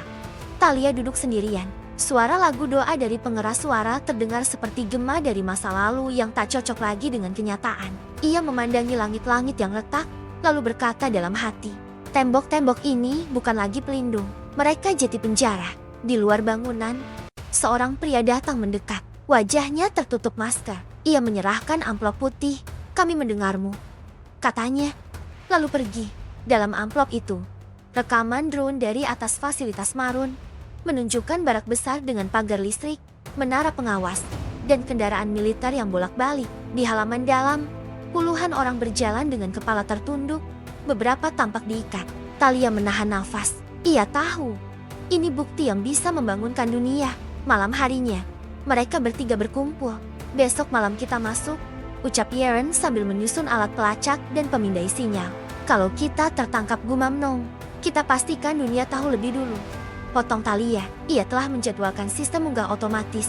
Speaker 1: Talia duduk sendirian. Suara lagu doa dari pengeras suara terdengar seperti gema dari masa lalu yang tak cocok lagi dengan kenyataan. Ia memandangi langit-langit yang retak, lalu berkata dalam hati, "Tembok-tembok ini bukan lagi pelindung, mereka jadi penjara." Di luar bangunan, seorang pria datang mendekat. Wajahnya tertutup masker. Ia menyerahkan amplop putih. "Kami mendengarmu," katanya, lalu pergi. Dalam amplop itu, rekaman drone dari atas fasilitas Marun menunjukkan barak besar dengan pagar listrik, menara pengawas, dan kendaraan militer yang bolak-balik. Di halaman dalam, puluhan orang berjalan dengan kepala tertunduk, beberapa tampak diikat. Talia menahan nafas. Ia tahu, ini bukti yang bisa membangunkan dunia. Malam harinya, mereka bertiga berkumpul. "Besok malam kita masuk," ucap Yaren sambil menyusun alat pelacak dan pemindai sinyal. "Kalau kita tertangkap," gumam Nom, "kita pastikan dunia tahu lebih dulu." Potong Talia, ia telah menjadwalkan sistem unggah otomatis.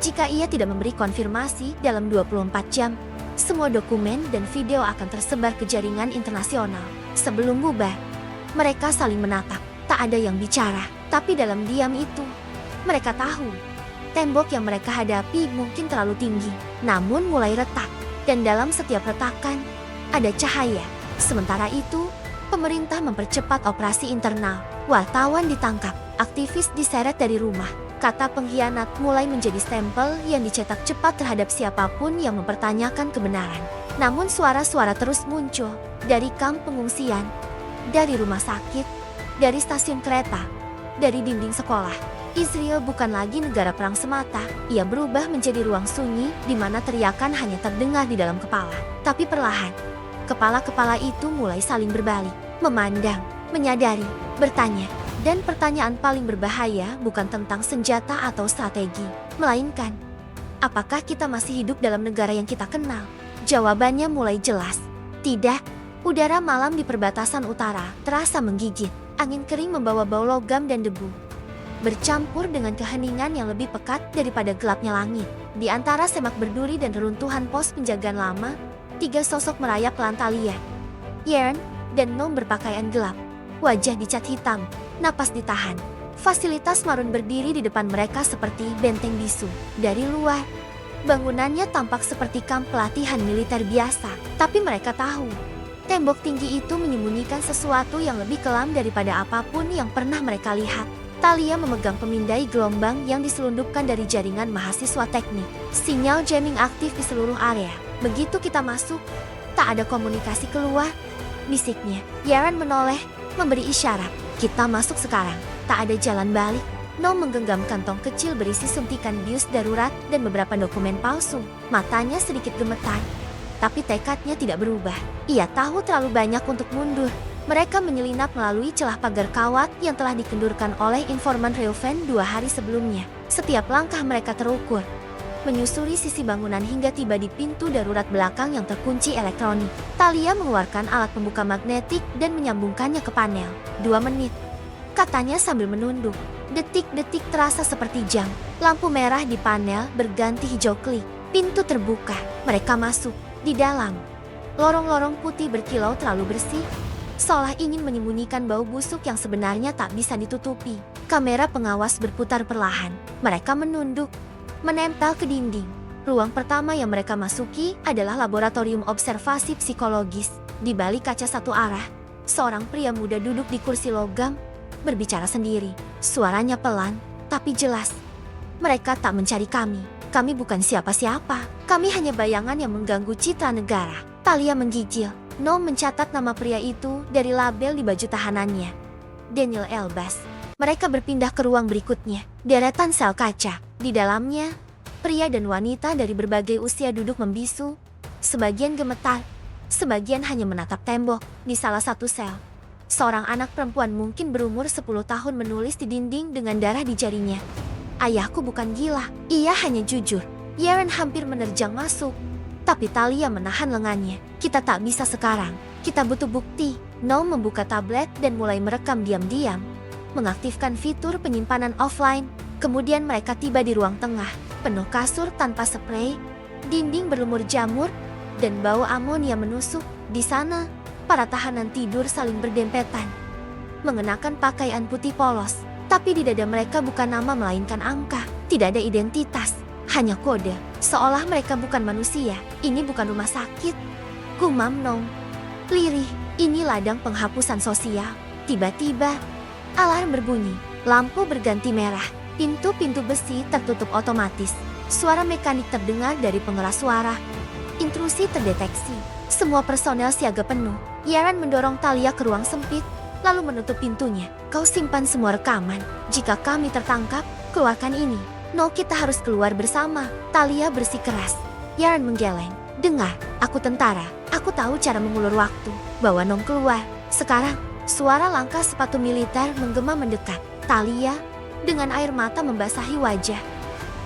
Speaker 1: Jika ia tidak memberi konfirmasi dalam 24 jam, semua dokumen dan video akan tersebar ke jaringan internasional. Sebelum bubar, mereka saling menatap. Tak ada yang bicara, tapi dalam diam itu, mereka tahu tembok yang mereka hadapi mungkin terlalu tinggi, namun mulai retak. Dan dalam setiap retakan, ada cahaya. Sementara itu, pemerintah mempercepat operasi internal. Wartawan ditangkap, aktivis diseret dari rumah. Kata pengkhianat mulai menjadi stempel yang dicetak cepat terhadap siapapun yang mempertanyakan kebenaran. Namun suara-suara terus muncul, dari kamp pengungsian, dari rumah sakit, dari stasiun kereta, dari dinding sekolah. Israel bukan lagi negara perang semata, ia berubah menjadi ruang sunyi di mana teriakan hanya terdengar di dalam kepala. Tapi perlahan, kepala-kepala itu mulai saling berbalik, memandang, menyadari, bertanya. Dan pertanyaan paling berbahaya bukan tentang senjata atau strategi, melainkan, apakah kita masih hidup dalam negara yang kita kenal? Jawabannya mulai jelas, tidak. Udara malam di perbatasan utara terasa menggigit, angin kering membawa bau logam dan debu. bercampur dengan keheningan yang lebih pekat daripada gelapnya langit. Di antara semak berduri dan reruntuhan pos penjagaan lama, 3 sosok merayap pelan Talia, Yern, dan Nom berpakaian gelap. Wajah dicat hitam, napas ditahan. Fasilitas marun berdiri di depan mereka seperti benteng bisu. Dari luar, bangunannya tampak seperti kamp pelatihan militer biasa. Tapi mereka tahu, tembok tinggi itu menyembunyikan sesuatu yang lebih kelam daripada apapun yang pernah mereka lihat. Talia memegang pemindai gelombang yang diselundupkan dari jaringan mahasiswa teknik. Sinyal jamming aktif di seluruh area. Begitu kita masuk, tak ada komunikasi keluar, bisiknya. Yaran menoleh, memberi isyarat. Kita masuk sekarang, tak ada jalan balik. Nom menggenggam kantong kecil berisi suntikan bius darurat dan beberapa dokumen palsu. Matanya sedikit gemetar, tapi tekadnya tidak berubah. Ia tahu terlalu banyak untuk mundur. Mereka menyelinap melalui celah pagar kawat yang telah dikendurkan oleh informan Reuven 2 hari sebelumnya. Setiap langkah mereka terukur, menyusuri sisi bangunan hingga tiba di pintu darurat belakang yang terkunci elektronik. Talia mengeluarkan alat pembuka magnetik dan menyambungkannya ke panel. 2 menit, katanya sambil menunduk. Detik-detik terasa seperti jam. Lampu merah di panel berganti hijau klik. Pintu terbuka. Mereka masuk. Di dalam, lorong-lorong putih berkilau terlalu bersih, seolah ingin menyembunyikan bau busuk yang sebenarnya tak bisa ditutupi. Kamera pengawas berputar perlahan. Mereka menunduk, menempel ke dinding. Ruang pertama yang mereka masuki adalah laboratorium observasi psikologis. Di balik kaca satu arah, seorang pria muda duduk di kursi logam, berbicara sendiri. Suaranya pelan, tapi jelas. Mereka tak mencari kami. Kami bukan siapa-siapa. Kami hanya bayangan yang mengganggu citra negara. Talia menggigil. Nom mencatat nama pria itu dari label di baju tahanannya. Daniel Elbaz. Mereka berpindah ke ruang berikutnya. Deretan sel kaca. Di dalamnya, pria dan wanita dari berbagai usia duduk membisu. Sebagian gemetar, sebagian hanya menatap tembok. Di salah satu sel, seorang anak perempuan mungkin berumur 10 tahun menulis di dinding dengan darah di jarinya. Ayahku bukan gila, ia hanya jujur. Yaren hampir menerjang masuk, tapi Talia menahan lengannya. Kita tak bisa sekarang, kita butuh bukti. Nom membuka tablet dan mulai merekam diam-diam, mengaktifkan fitur penyimpanan offline. Kemudian mereka tiba di ruang tengah, penuh kasur tanpa spray, dinding berlumur jamur, dan bau amonia menusuk. Di sana, para tahanan tidur saling berdempetan, mengenakan pakaian putih polos. Tapi di dada mereka bukan nama melainkan angka. Tidak ada identitas, hanya kode. Seolah mereka bukan manusia. Ini bukan rumah sakit, gumam Nom. Lirih, ini ladang penghapusan sosial. Tiba-tiba, alarm berbunyi. Lampu berganti merah. Pintu-pintu besi tertutup otomatis. Suara mekanik terdengar dari pengeras suara. Intrusi terdeteksi. Semua personel siaga penuh. Yaran mendorong Talia ke ruang sempit, lalu menutup pintunya. Kau simpan semua rekaman. Jika kami tertangkap, keluarkan ini. No, kita harus keluar bersama. Talia bersikeras. Yaran menggeleng. Dengar, aku tentara. Aku tahu cara mengulur waktu. Bawa Nom keluar. Sekarang, suara langkah sepatu militer menggema mendekat. Talia, dengan air mata membasahi wajah,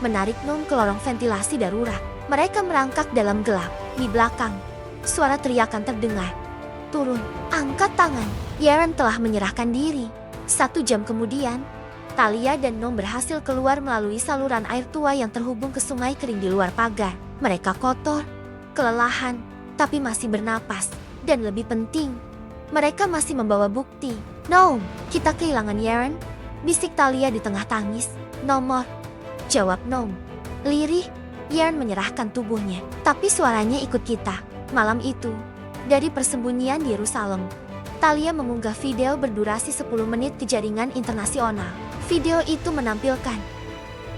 Speaker 1: menarik Nom ke lorong ventilasi darurat. Mereka merangkak dalam gelap. Di belakang, suara teriakan terdengar. Turun, angkat tangan. Yaran telah menyerahkan diri. 1 jam kemudian, Talia dan Nom berhasil keluar melalui saluran air tua yang terhubung ke sungai kering di luar pagar. Mereka kotor, kelelahan, tapi masih bernapas. Dan lebih penting, mereka masih membawa bukti. Nom, kita kehilangan Yaran, bisik Talia di tengah tangis. Nomor, jawab Nom. Lirih, Yaran menyerahkan tubuhnya, tapi suaranya ikut kita. Malam itu, dari persembunyian di Yerusalem, Talia mengunggah video berdurasi 10 menit ke jaringan internasional. Video itu menampilkan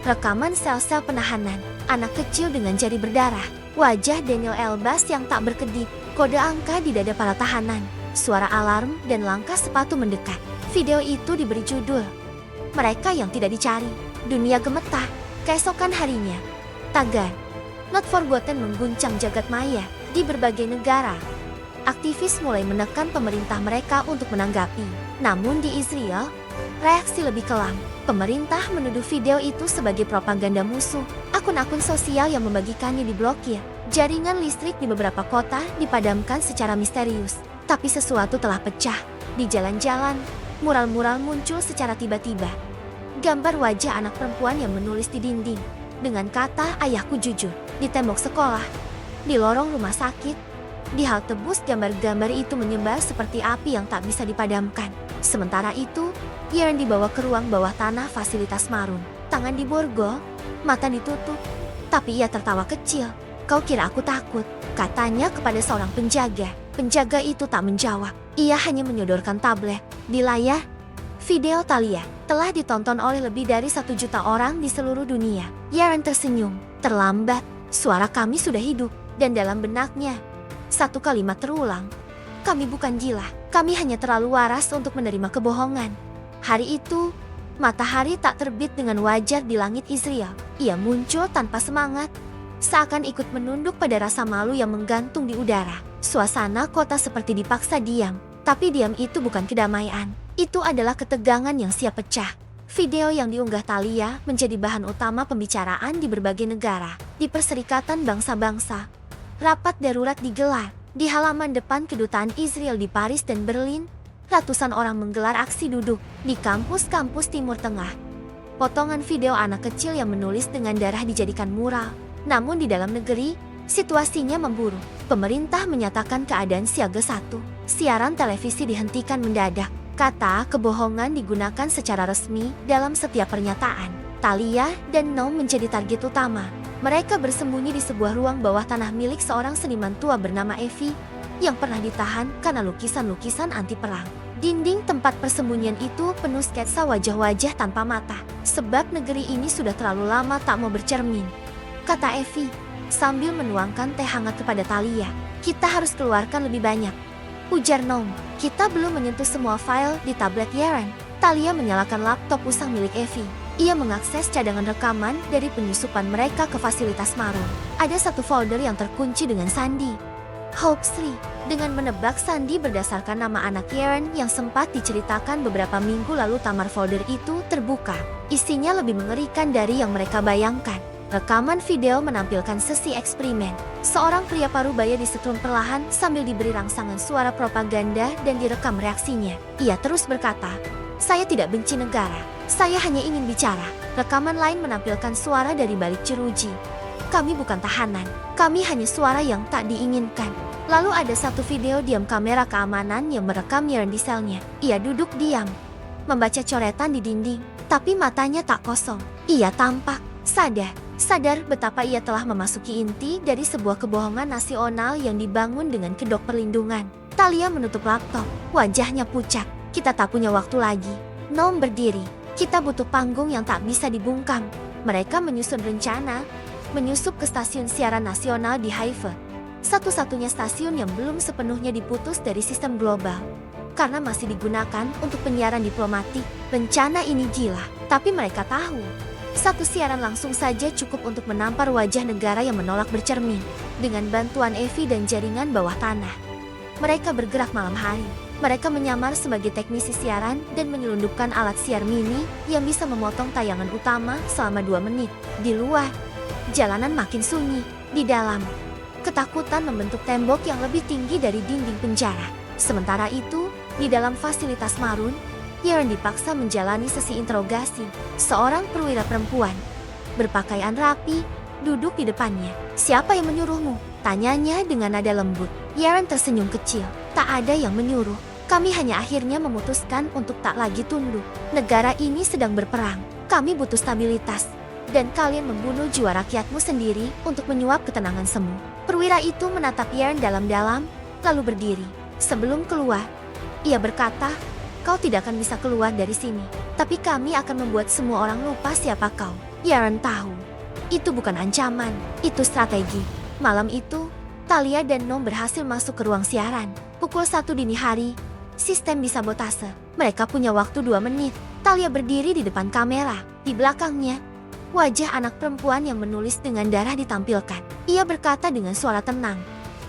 Speaker 1: rekaman sel-sel penahanan, anak kecil dengan jari berdarah, wajah Daniel Elbaz yang tak berkedip, kode angka di dada para tahanan, suara alarm dan langkah sepatu mendekat. Video itu diberi judul, Mereka yang Tidak Dicari. Dunia gemetar. Keesokan harinya, tagar Not Forgotten mengguncang jagat maya di berbagai negara. Aktivis mulai menekan pemerintah mereka untuk menanggapi. Namun di Israel, reaksi lebih kelam. Pemerintah menuduh video itu sebagai propaganda musuh. Akun-akun sosial yang membagikannya diblokir. Jaringan listrik di beberapa kota dipadamkan secara misterius. Tapi sesuatu telah pecah. Di jalan-jalan, mural-mural muncul secara tiba-tiba. gambar wajah anak perempuan yang menulis di dinding dengan kata ayahku jujur. Di tembok sekolah, di lorong rumah sakit, di halte bus, gambar-gambar itu menyebar seperti api yang tak bisa dipadamkan. Sementara itu, Yeren dibawa ke ruang bawah tanah fasilitas Marun. Tangan diborgol, mata ditutup, tapi ia tertawa kecil. Kau kira aku takut? Katanya kepada seorang penjaga. Penjaga itu tak menjawab. Ia hanya menyodorkan tablet. Di layar, video Thalia telah ditonton oleh lebih dari 1 juta orang di seluruh dunia. Yeren tersenyum. Terlambat, suara kami sudah hidup. Dan dalam benaknya, satu kalimat terulang. Kami bukan gila. Kami hanya terlalu waras untuk menerima kebohongan. Hari itu, matahari tak terbit dengan wajar di langit Israel. Ia muncul tanpa semangat, seakan ikut menunduk pada rasa malu yang menggantung di udara. Suasana kota seperti dipaksa diam, tapi diam itu bukan kedamaian. Itu adalah ketegangan yang siap pecah. Video yang diunggah Thalia menjadi bahan utama pembicaraan di berbagai negara. Di Perserikatan Bangsa-Bangsa, rapat darurat digelar. Di halaman depan kedutaan Israel di Paris dan Berlin, ratusan orang menggelar aksi duduk. Di kampus-kampus Timur Tengah, potongan video anak kecil yang menulis dengan darah dijadikan mural. Namun di dalam negeri, situasinya memburuk. Pemerintah menyatakan keadaan siaga 1. Siaran televisi dihentikan mendadak. Kata kebohongan digunakan secara resmi dalam setiap pernyataan. Thalia dan Noam menjadi target utama. Mereka bersembunyi di sebuah ruang bawah tanah milik seorang seniman tua bernama Evie yang pernah ditahan karena lukisan-lukisan anti perang. Dinding tempat persembunyian itu penuh sketsa wajah-wajah tanpa mata. Sebab negeri ini sudah terlalu lama tak mau bercermin, kata Evie sambil menuangkan teh hangat kepada Thalia. Kita harus keluarkan lebih banyak, ujar Noam. Kita belum menyentuh semua file di tablet Yeren. Thalia menyalakan laptop usang milik Evie. Ia mengakses cadangan rekaman dari penyusupan mereka ke fasilitas Marun. Ada satu folder yang terkunci dengan sandi Hope Sri. Dengan menebak sandi berdasarkan nama anak Yeren yang sempat diceritakan beberapa minggu lalu, tamar folder itu terbuka. Isinya lebih mengerikan dari yang mereka bayangkan. Rekaman video menampilkan sesi eksperimen. Seorang pria parubaya disetrum perlahan sambil diberi rangsangan suara propaganda dan direkam reaksinya. Ia terus berkata, "Saya tidak benci negara. Saya hanya ingin bicara." Rekaman lain menampilkan suara dari balik jeruji. "Kami bukan tahanan. Kami hanya suara yang tak diinginkan." Lalu ada satu video diam kamera keamanan yang merekam Yeren di selnya. Ia duduk diam, membaca coretan di dinding, tapi matanya tak kosong. Ia tampak sadar betapa ia telah memasuki inti dari sebuah kebohongan nasional yang dibangun dengan kedok perlindungan. Thalia menutup laptop, wajahnya pucat. "Kita tak punya waktu lagi." Noam berdiri. "Kita butuh panggung yang tak bisa dibungkam." Mereka menyusun rencana, menyusup ke stasiun siaran nasional di Haifa. Satu-satunya stasiun yang belum sepenuhnya diputus dari sistem global, karena masih digunakan untuk penyiaran diplomatik. Rencana ini gila, tapi mereka tahu satu siaran langsung saja cukup untuk menampar wajah negara yang menolak bercermin. Dengan bantuan Evie dan jaringan bawah tanah, mereka bergerak malam hari. Mereka menyamar sebagai teknisi siaran dan menyelundupkan alat siar mini yang bisa memotong tayangan utama selama 2 menit. Di luar, jalanan makin sunyi. Di dalam, ketakutan membentuk tembok yang lebih tinggi dari dinding penjara. Sementara itu, di dalam fasilitas Marun, Yeren dipaksa menjalani sesi interogasi. Seorang perwira perempuan, berpakaian rapi, duduk di depannya. "Siapa yang menyuruhmu?" tanyanya dengan nada lembut. Yeren tersenyum kecil. "Tak ada yang menyuruh. Kami hanya akhirnya memutuskan untuk tak lagi tunduk. Negara ini sedang berperang. Kami butuh stabilitas. Dan kalian membunuh jiwa rakyatmu sendiri untuk menyuap ketenangan semu." Perwira itu menatap Yeren dalam-dalam, lalu berdiri. Sebelum keluar, ia berkata, "Kau tidak akan bisa keluar dari sini. Tapi kami akan membuat semua orang lupa siapa kau." Yeren tahu, itu bukan ancaman, itu strategi. Malam itu, Thalia dan Noam berhasil masuk ke ruang siaran. Pukul 1 dini hari, sistem disabotase. Mereka punya waktu 2 menit. Thalia berdiri di depan kamera. Di belakangnya, wajah anak perempuan yang menulis dengan darah ditampilkan. Ia berkata dengan suara tenang,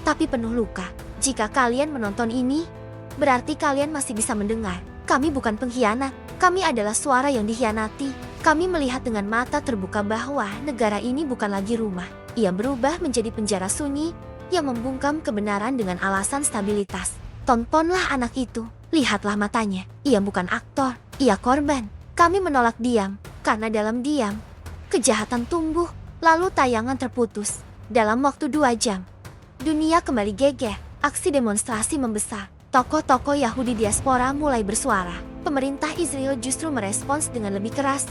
Speaker 1: tapi penuh luka, "Jika kalian menonton ini, berarti kalian masih bisa mendengar. Kami bukan pengkhianat. Kami adalah suara yang dikhianati. Kami melihat dengan mata terbuka bahwa negara ini bukan lagi rumah. Ia berubah menjadi penjara sunyi yang membungkam kebenaran dengan alasan stabilitas. Tontonlah anak itu. Lihatlah matanya. Ia bukan aktor. Ia korban." Kami menolak diam, karena dalam diam, kejahatan tumbuh, lalu tayangan terputus. Dalam waktu 2 jam, dunia kembali geger, aksi demonstrasi membesar. Tokoh-tokoh Yahudi diaspora mulai bersuara. Pemerintah Israel justru merespons dengan lebih keras,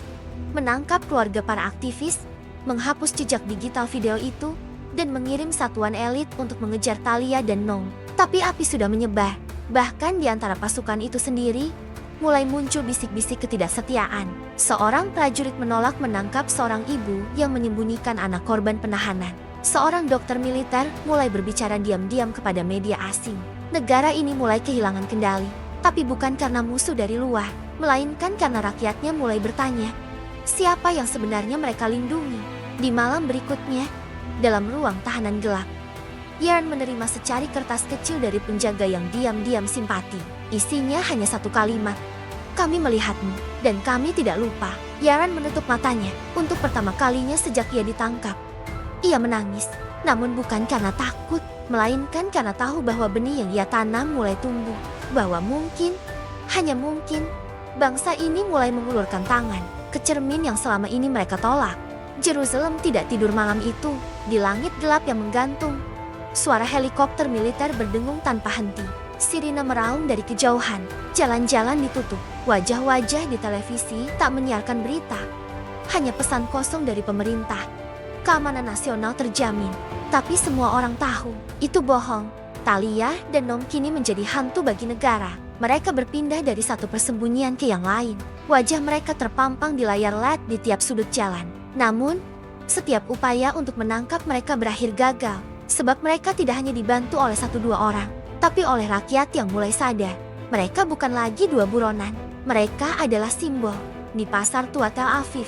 Speaker 1: menangkap keluarga para aktivis, menghapus jejak digital video itu, dan mengirim satuan elit untuk mengejar Thalia dan Noam. Tapi api sudah menyebar, bahkan di antara pasukan itu sendiri, mulai muncul bisik-bisik ketidaksetiaan. Seorang prajurit menolak menangkap seorang ibu yang menyembunyikan anak korban penahanan. Seorang dokter militer mulai berbicara diam-diam kepada media asing. Negara ini mulai kehilangan kendali, tapi bukan karena musuh dari luar, melainkan karena rakyatnya mulai bertanya, siapa yang sebenarnya mereka lindungi? Di malam berikutnya, dalam ruang tahanan gelap, Yaron menerima secari kertas kecil dari penjaga yang diam-diam simpati. Isinya hanya satu kalimat. Kami melihatmu, dan kami tidak lupa. Yaron menutup matanya untuk pertama kalinya sejak ia ditangkap. Ia menangis, namun bukan karena takut, melainkan karena tahu bahwa benih yang ia tanam mulai tumbuh. Bahwa mungkin, hanya mungkin, bangsa ini mulai mengulurkan tangan ke cermin yang selama ini mereka tolak. Jerusalem tidak tidur malam itu, di langit gelap yang menggantung. Suara helikopter militer berdengung tanpa henti. Sirine meraung dari kejauhan. Jalan-jalan ditutup. Wajah-wajah di televisi tak menyiarkan berita. Hanya pesan kosong dari pemerintah. Keamanan nasional terjamin. Tapi semua orang tahu, itu bohong. Thalia dan Noam kini menjadi hantu bagi negara. Mereka berpindah dari satu persembunyian ke yang lain. Wajah mereka terpampang di layar LED di tiap sudut jalan. Namun, setiap upaya untuk menangkap mereka berakhir gagal. Sebab mereka tidak hanya dibantu oleh 1-2 orang, tapi oleh rakyat yang mulai sadar. Mereka bukan lagi 2 buronan. Mereka adalah simbol. Di pasar tua Tel Aviv,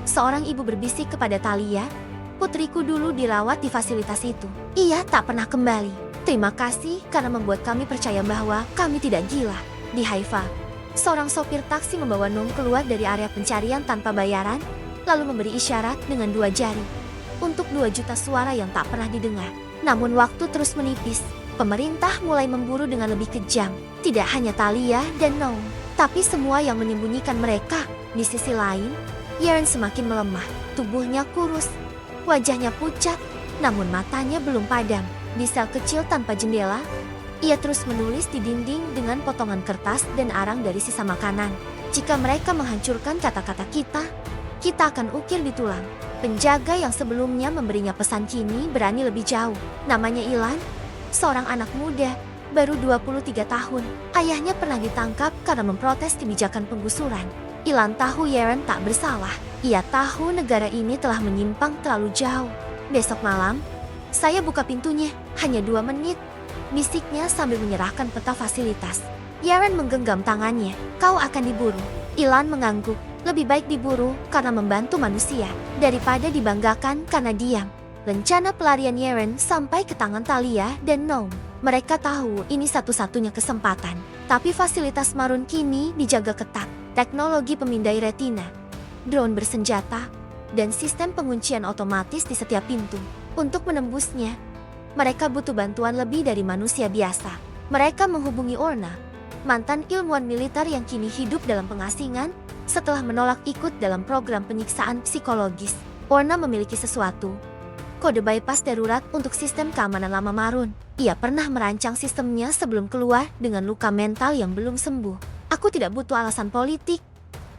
Speaker 1: seorang ibu berbisik kepada Thalia, putriku dulu dirawat di fasilitas itu. Ia tak pernah kembali. Terima kasih karena membuat kami percaya bahwa kami tidak gila. Di Haifa, seorang sopir taksi membawa Noam keluar dari area pencarian tanpa bayaran, lalu memberi isyarat dengan 2 jari. Untuk 2 juta suara yang tak pernah didengar. Namun waktu terus menipis. Pemerintah mulai memburu dengan lebih kejam. Tidak hanya Thalia dan Noam, tapi semua yang menyembunyikan mereka. Di sisi lain, Yaron semakin melemah. Tubuhnya kurus, wajahnya pucat, namun matanya belum padam. Di sel kecil tanpa jendela, ia terus menulis di dinding dengan potongan kertas dan arang dari sisa makanan. Jika mereka menghancurkan kata-kata kita akan ukir di tulang. Penjaga yang sebelumnya memberinya pesan kini berani lebih jauh. Namanya Ilan, seorang anak muda, baru 23 tahun. Ayahnya pernah ditangkap karena memprotes kebijakan penggusuran. Ilan tahu Yaron tak bersalah. Ia tahu negara ini telah menyimpang terlalu jauh. Besok malam, saya buka pintunya, hanya 2 menit. Bisiknya sambil menyerahkan peta fasilitas. Yaron menggenggam tangannya. Kau akan diburu. Ilan mengangguk. Lebih baik diburu karena membantu manusia daripada dibanggakan karena diam. Rencana pelarian Yaron sampai ke tangan Thalia dan Noam. Mereka tahu ini satu-satunya kesempatan. Tapi fasilitas Marun kini dijaga ketat. Teknologi pemindai retina, drone bersenjata, dan sistem penguncian otomatis di setiap pintu. Untuk menembusnya, mereka butuh bantuan lebih dari manusia biasa. Mereka menghubungi Orna, mantan ilmuwan militer yang kini hidup dalam pengasingan, setelah menolak ikut dalam program penyiksaan psikologis. Orna memiliki sesuatu, kode bypass darurat untuk sistem keamanan lama Marun. Ia pernah merancang sistemnya sebelum keluar dengan luka mental yang belum sembuh. Aku tidak butuh alasan politik,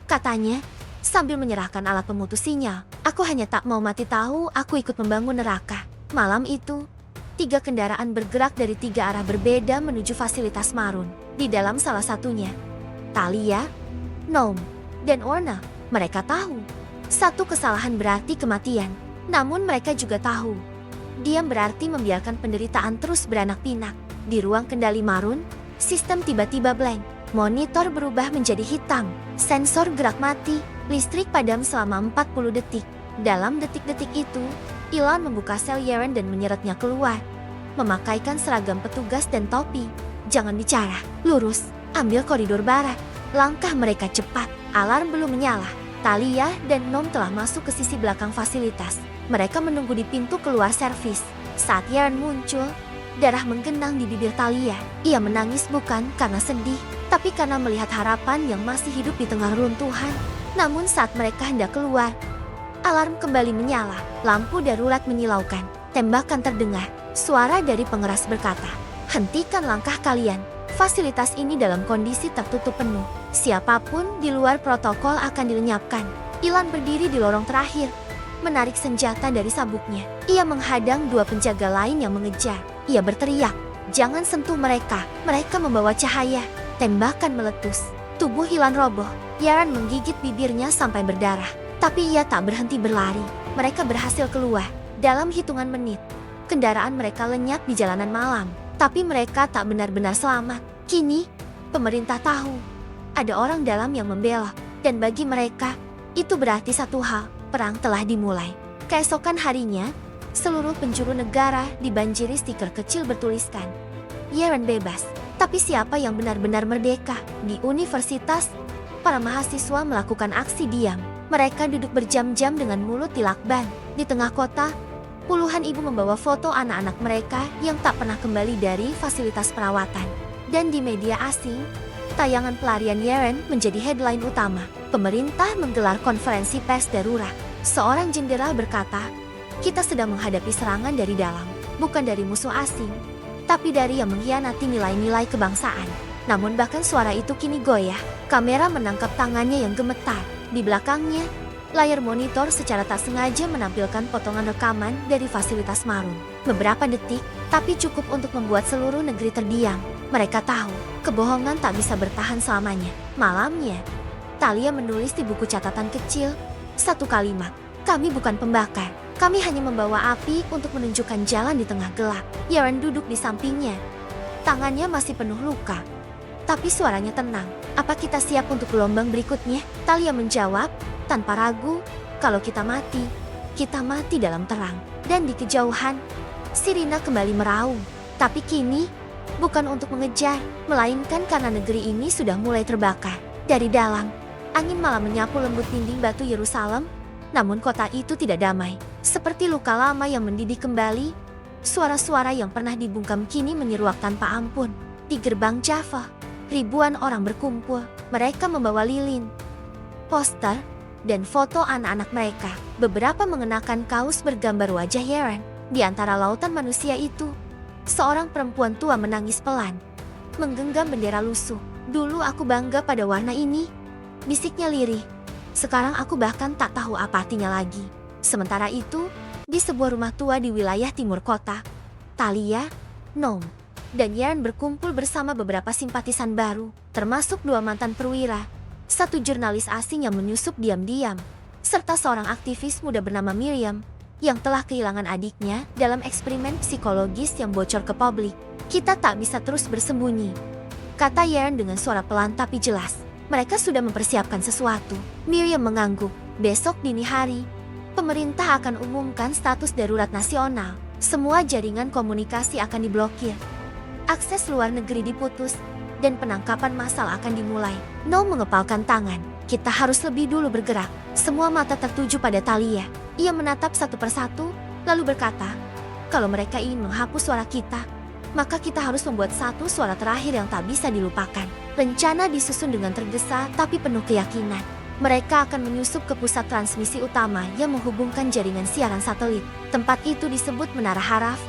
Speaker 1: katanya, sambil menyerahkan alat pemutus sinyal. Aku hanya tak mau mati tahu aku ikut membangun neraka. Malam itu, 3 kendaraan bergerak dari 3 arah berbeda menuju fasilitas Marun. Di dalam salah satunya, Thalia, Noam, dan Orna. Mereka tahu, satu kesalahan berarti kematian. Namun mereka juga tahu, diam berarti membiarkan penderitaan terus beranak pinak. Di ruang kendali Marun, sistem tiba-tiba blank. Monitor berubah menjadi hitam. Sensor gerak mati. Listrik padam selama 40 detik. Dalam detik-detik itu, Ilan membuka sel Yaron dan menyeretnya keluar. Memakaikan seragam petugas dan topi. Jangan bicara, lurus, ambil koridor barat. Langkah mereka cepat. Alarm belum menyala. Thalia dan Noam telah masuk ke sisi belakang fasilitas. Mereka menunggu di pintu keluar servis. Saat Yaron muncul, darah menggenang di bibir Thalia. Ia menangis bukan karena sedih, tapi karena melihat harapan yang masih hidup di tengah runtuhan. Namun saat mereka hendak keluar, alarm kembali menyala, lampu darurat menyilaukan, tembakan terdengar. Suara dari pengeras berkata, "Hentikan langkah kalian. Fasilitas ini dalam kondisi tertutup penuh. Siapapun di luar protokol akan dilenyapkan." Ilan berdiri di lorong terakhir, menarik senjata dari sabuknya. Ia menghadang dua penjaga lain yang mengejar. Ia berteriak, "Jangan sentuh mereka. Mereka membawa cahaya." Tembakan meletus. Tubuh Ilan roboh. Yaran menggigit bibirnya sampai berdarah. Tapi ia tak berhenti berlari. Mereka berhasil keluar. Dalam hitungan menit, kendaraan mereka lenyap di jalanan malam. Tapi mereka tak benar-benar selamat. Kini, pemerintah tahu ada orang dalam yang membela. Dan bagi mereka, itu berarti satu hal, perang telah dimulai. Keesokan harinya, seluruh penjuru negara dibanjiri stiker kecil bertuliskan, "Yaran bebas." Tapi siapa yang benar-benar merdeka? Di universitas, para mahasiswa melakukan aksi diam. Mereka duduk berjam-jam dengan mulut dilakban. Di tengah kota, puluhan ibu membawa foto anak-anak mereka yang tak pernah kembali dari fasilitas perawatan. Dan di media asing, tayangan pelarian Yaran menjadi headline utama. Pemerintah menggelar konferensi pers darurat. Seorang jenderal berkata, "Kita sedang menghadapi serangan dari dalam, bukan dari musuh asing, tapi dari yang mengkhianati nilai-nilai kebangsaan." Namun bahkan suara itu kini goyah. Kamera menangkap tangannya yang gemetar. Di belakangnya, layar monitor secara tak sengaja menampilkan potongan rekaman dari fasilitas Marun. Beberapa detik, tapi cukup untuk membuat seluruh negeri terdiam. Mereka tahu, kebohongan tak bisa bertahan selamanya. Malamnya, Talia menulis di buku catatan kecil satu kalimat, "Kami bukan pembakar. Kami hanya membawa api untuk menunjukkan jalan di tengah gelap." Yaran duduk di sampingnya. Tangannya masih penuh luka, tapi suaranya tenang. "Apa kita siap untuk gelombang berikutnya?" Talia menjawab tanpa ragu, "Kalau kita mati dalam terang." Dan di kejauhan, sirina kembali meraung. Tapi kini, bukan untuk mengejar, melainkan karena negeri ini sudah mulai terbakar. Dari dalam, angin malam menyapu lembut dinding batu Yerusalem. Namun kota itu tidak damai. Seperti luka lama yang mendidih kembali, suara-suara yang pernah dibungkam kini menyeruak tanpa ampun. Di gerbang Jaffa, ribuan orang berkumpul. Mereka membawa lilin, poster, dan foto anak-anak mereka. Beberapa mengenakan kaos bergambar wajah Yaran. Di antara lautan manusia itu, seorang perempuan tua menangis pelan, menggenggam bendera lusuh. "Dulu aku bangga pada warna ini," bisiknya lirih. "Sekarang aku bahkan tak tahu apa artinya lagi." Sementara itu, di sebuah rumah tua di wilayah timur kota, Talia, Noam, dan Yaran berkumpul bersama beberapa simpatisan baru, termasuk dua mantan perwira, satu jurnalis asing yang menyusup diam-diam, serta seorang aktivis muda bernama Miriam, yang telah kehilangan adiknya dalam eksperimen psikologis yang bocor ke publik. "Kita tak bisa terus bersembunyi," kata Yaran dengan suara pelan tapi jelas. "Mereka sudah mempersiapkan sesuatu." Miriam mengangguk. "Besok dini hari, pemerintah akan umumkan status darurat nasional. Semua jaringan komunikasi akan diblokir. Akses luar negeri diputus, dan penangkapan massal akan dimulai." Noam mengepalkan tangan. "Kita harus lebih dulu bergerak." Semua mata tertuju pada Talia. Ia menatap satu persatu, lalu berkata, "Kalau mereka ingin menghapus suara kita, maka kita harus membuat satu suara terakhir yang tak bisa dilupakan." Rencana disusun dengan tergesa tapi penuh keyakinan. Mereka akan menyusup ke pusat transmisi utama yang menghubungkan jaringan siaran satelit. Tempat itu disebut Menara Haraf,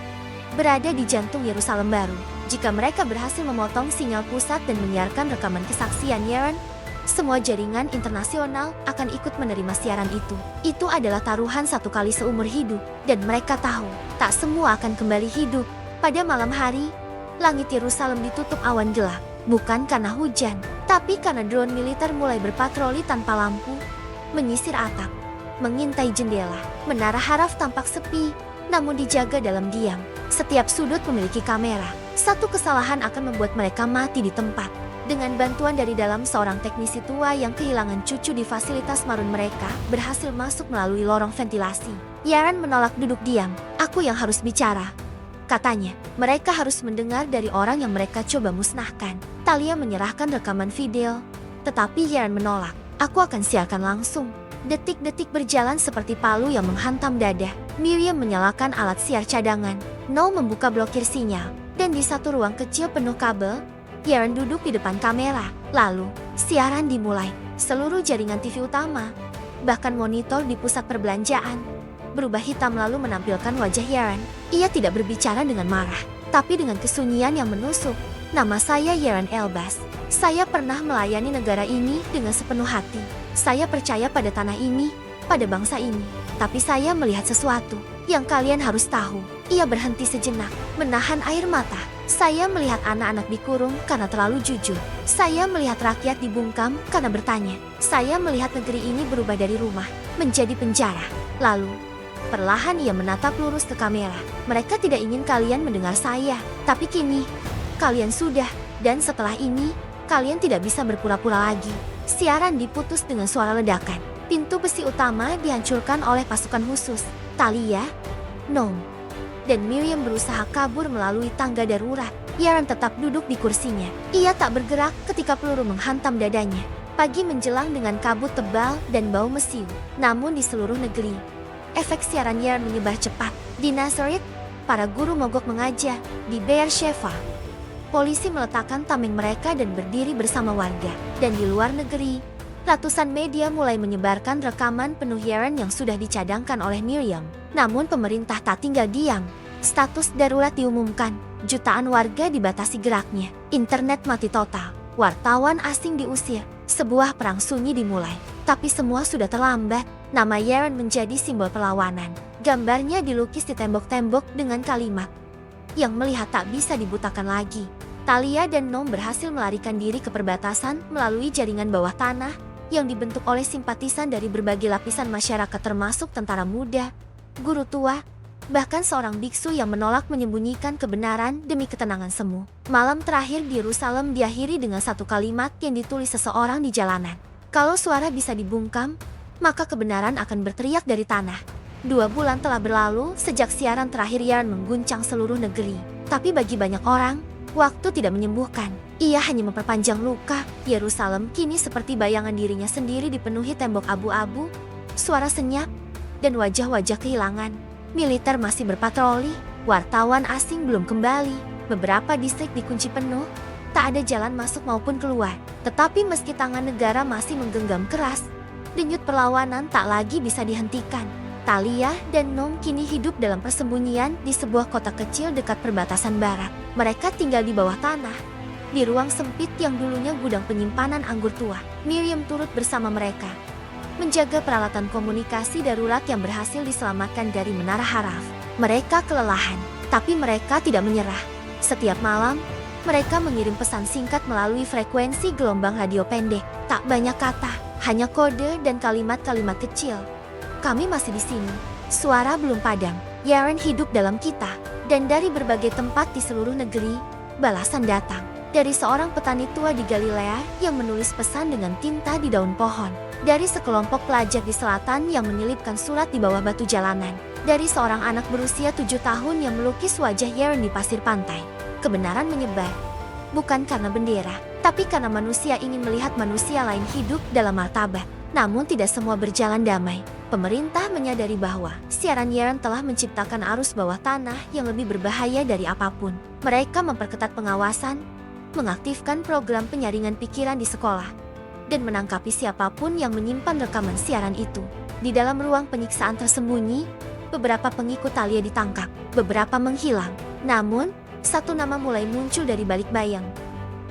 Speaker 1: berada di jantung Yerusalem baru. Jika mereka berhasil memotong sinyal pusat dan menyiarkan rekaman kesaksian Yaran, semua jaringan internasional akan ikut menerima siaran itu. Itu adalah taruhan satu kali seumur hidup, dan mereka tahu tak semua akan kembali hidup. Pada malam hari, langit Yerusalem ditutup awan gelap, bukan karena hujan, tapi karena drone militer mulai berpatroli tanpa lampu, menyisir atap, mengintai jendela. Menara Haraf tampak sepi, namun dijaga dalam diam. Setiap sudut memiliki kamera. Satu kesalahan akan membuat mereka mati di tempat. Dengan bantuan dari dalam, seorang teknisi tua yang kehilangan cucu di fasilitas Marun mereka berhasil masuk melalui lorong ventilasi. Yaran menolak duduk diam. "Aku yang harus bicara," katanya. "Mereka harus mendengar dari orang yang mereka coba musnahkan." Talia menyerahkan rekaman video, tetapi Yaran menolak. "Aku akan siarkan langsung." Detik-detik berjalan seperti palu yang menghantam dada. Miriam menyalakan alat siar cadangan. Noam membuka blokir sinyal, dan di satu ruang kecil penuh kabel, Yaran duduk di depan kamera. Lalu, siaran dimulai. Seluruh jaringan TV utama, bahkan monitor di pusat perbelanjaan, berubah hitam lalu menampilkan wajah Yaren. Ia tidak berbicara dengan marah, tapi dengan kesunyian yang menusuk. Nama saya Yaren Elbas. Saya pernah melayani negara ini dengan sepenuh hati. Saya percaya pada tanah ini, pada bangsa ini. Tapi saya melihat sesuatu yang kalian harus tahu. Ia berhenti sejenak, menahan air mata. Saya melihat anak-anak dikurung karena terlalu jujur. Saya melihat rakyat dibungkam karena bertanya. Saya melihat negeri ini berubah dari rumah menjadi penjara. Lalu, perlahan ia menatap lurus ke kamera. Mereka tidak ingin kalian mendengar saya, tapi kini, kalian sudah. Dan setelah ini, kalian tidak bisa berpura-pura lagi. Siaran diputus dengan suara ledakan. Pintu besi utama dihancurkan oleh pasukan khusus. Talia, Noam, dan Miriam berusaha kabur melalui tangga darurat. Yaren tetap duduk di kursinya. Ia tak bergerak ketika peluru menghantam dadanya. Pagi menjelang dengan kabut tebal dan bau mesiu. Namun di seluruh negeri, efek siaran Yaren menyebar cepat. Di Nazareth, para guru mogok mengajar. Di Beersheba, polisi meletakkan tameng mereka dan berdiri bersama warga. Dan di luar negeri, ratusan media mulai menyebarkan rekaman penuh Yaren yang sudah dicadangkan oleh Miriam. Namun pemerintah tak tinggal diam. Status darurat diumumkan. Jutaan warga dibatasi geraknya. Internet mati total. Wartawan asing diusir. Sebuah perang sunyi dimulai. Tapi semua sudah terlambat. Nama Yaren menjadi simbol perlawanan. Gambarnya dilukis di tembok-tembok dengan kalimat yang melihat tak bisa dibutakan lagi. Talia dan Noam berhasil melarikan diri ke perbatasan melalui jaringan bawah tanah yang dibentuk oleh simpatisan dari berbagai lapisan masyarakat termasuk tentara muda, guru tua, bahkan seorang biksu yang menolak menyembunyikan kebenaran demi ketenangan semu. Malam terakhir di Yerusalem diakhiri dengan satu kalimat yang ditulis seseorang di jalanan. Kalau suara bisa dibungkam, maka kebenaran akan berteriak dari tanah. 2 bulan telah berlalu sejak siaran terakhir Yaren mengguncang seluruh negeri. Tapi bagi banyak orang, waktu tidak menyembuhkan. Ia hanya memperpanjang luka. Yerusalem kini seperti bayangan dirinya sendiri dipenuhi tembok abu-abu, suara senyap, dan wajah-wajah kehilangan. Militer masih berpatroli, wartawan asing belum kembali. Beberapa distrik dikunci penuh, tak ada jalan masuk maupun keluar. Tetapi meski tangan negara masih menggenggam keras, denyut perlawanan tak lagi bisa dihentikan. Talia dan Noam kini hidup dalam persembunyian di sebuah kota kecil dekat perbatasan barat. Mereka tinggal di bawah tanah, di ruang sempit yang dulunya gudang penyimpanan anggur tua. Miriam turut bersama mereka, menjaga peralatan komunikasi darurat yang berhasil diselamatkan dari Menara Haraf. Mereka kelelahan, tapi mereka tidak menyerah. Setiap malam, mereka mengirim pesan singkat melalui frekuensi gelombang radio pendek. Tak banyak kata, hanya kode dan kalimat-kalimat kecil. Kami masih di sini. Suara belum padam. Yaren hidup dalam kita. Dan dari berbagai tempat di seluruh negeri, balasan datang. Dari seorang petani tua di Galilea yang menulis pesan dengan tinta di daun pohon. Dari sekelompok pelajar di selatan yang menyelipkan surat di bawah batu jalanan. Dari seorang anak berusia 7 tahun yang melukis wajah Yaren di pasir pantai. Kebenaran menyebar. Bukan karena bendera, tapi karena manusia ingin melihat manusia lain hidup dalam martabat. Namun tidak semua berjalan damai. Pemerintah menyadari bahwa siaran Yaren telah menciptakan arus bawah tanah yang lebih berbahaya dari apapun. Mereka memperketat pengawasan, mengaktifkan program penyaringan pikiran di sekolah, dan menangkapi siapapun yang menyimpan rekaman siaran itu. Di dalam ruang penyiksaan tersembunyi, beberapa pengikut Talia ditangkap, beberapa menghilang. Namun, satu nama mulai muncul dari balik bayang.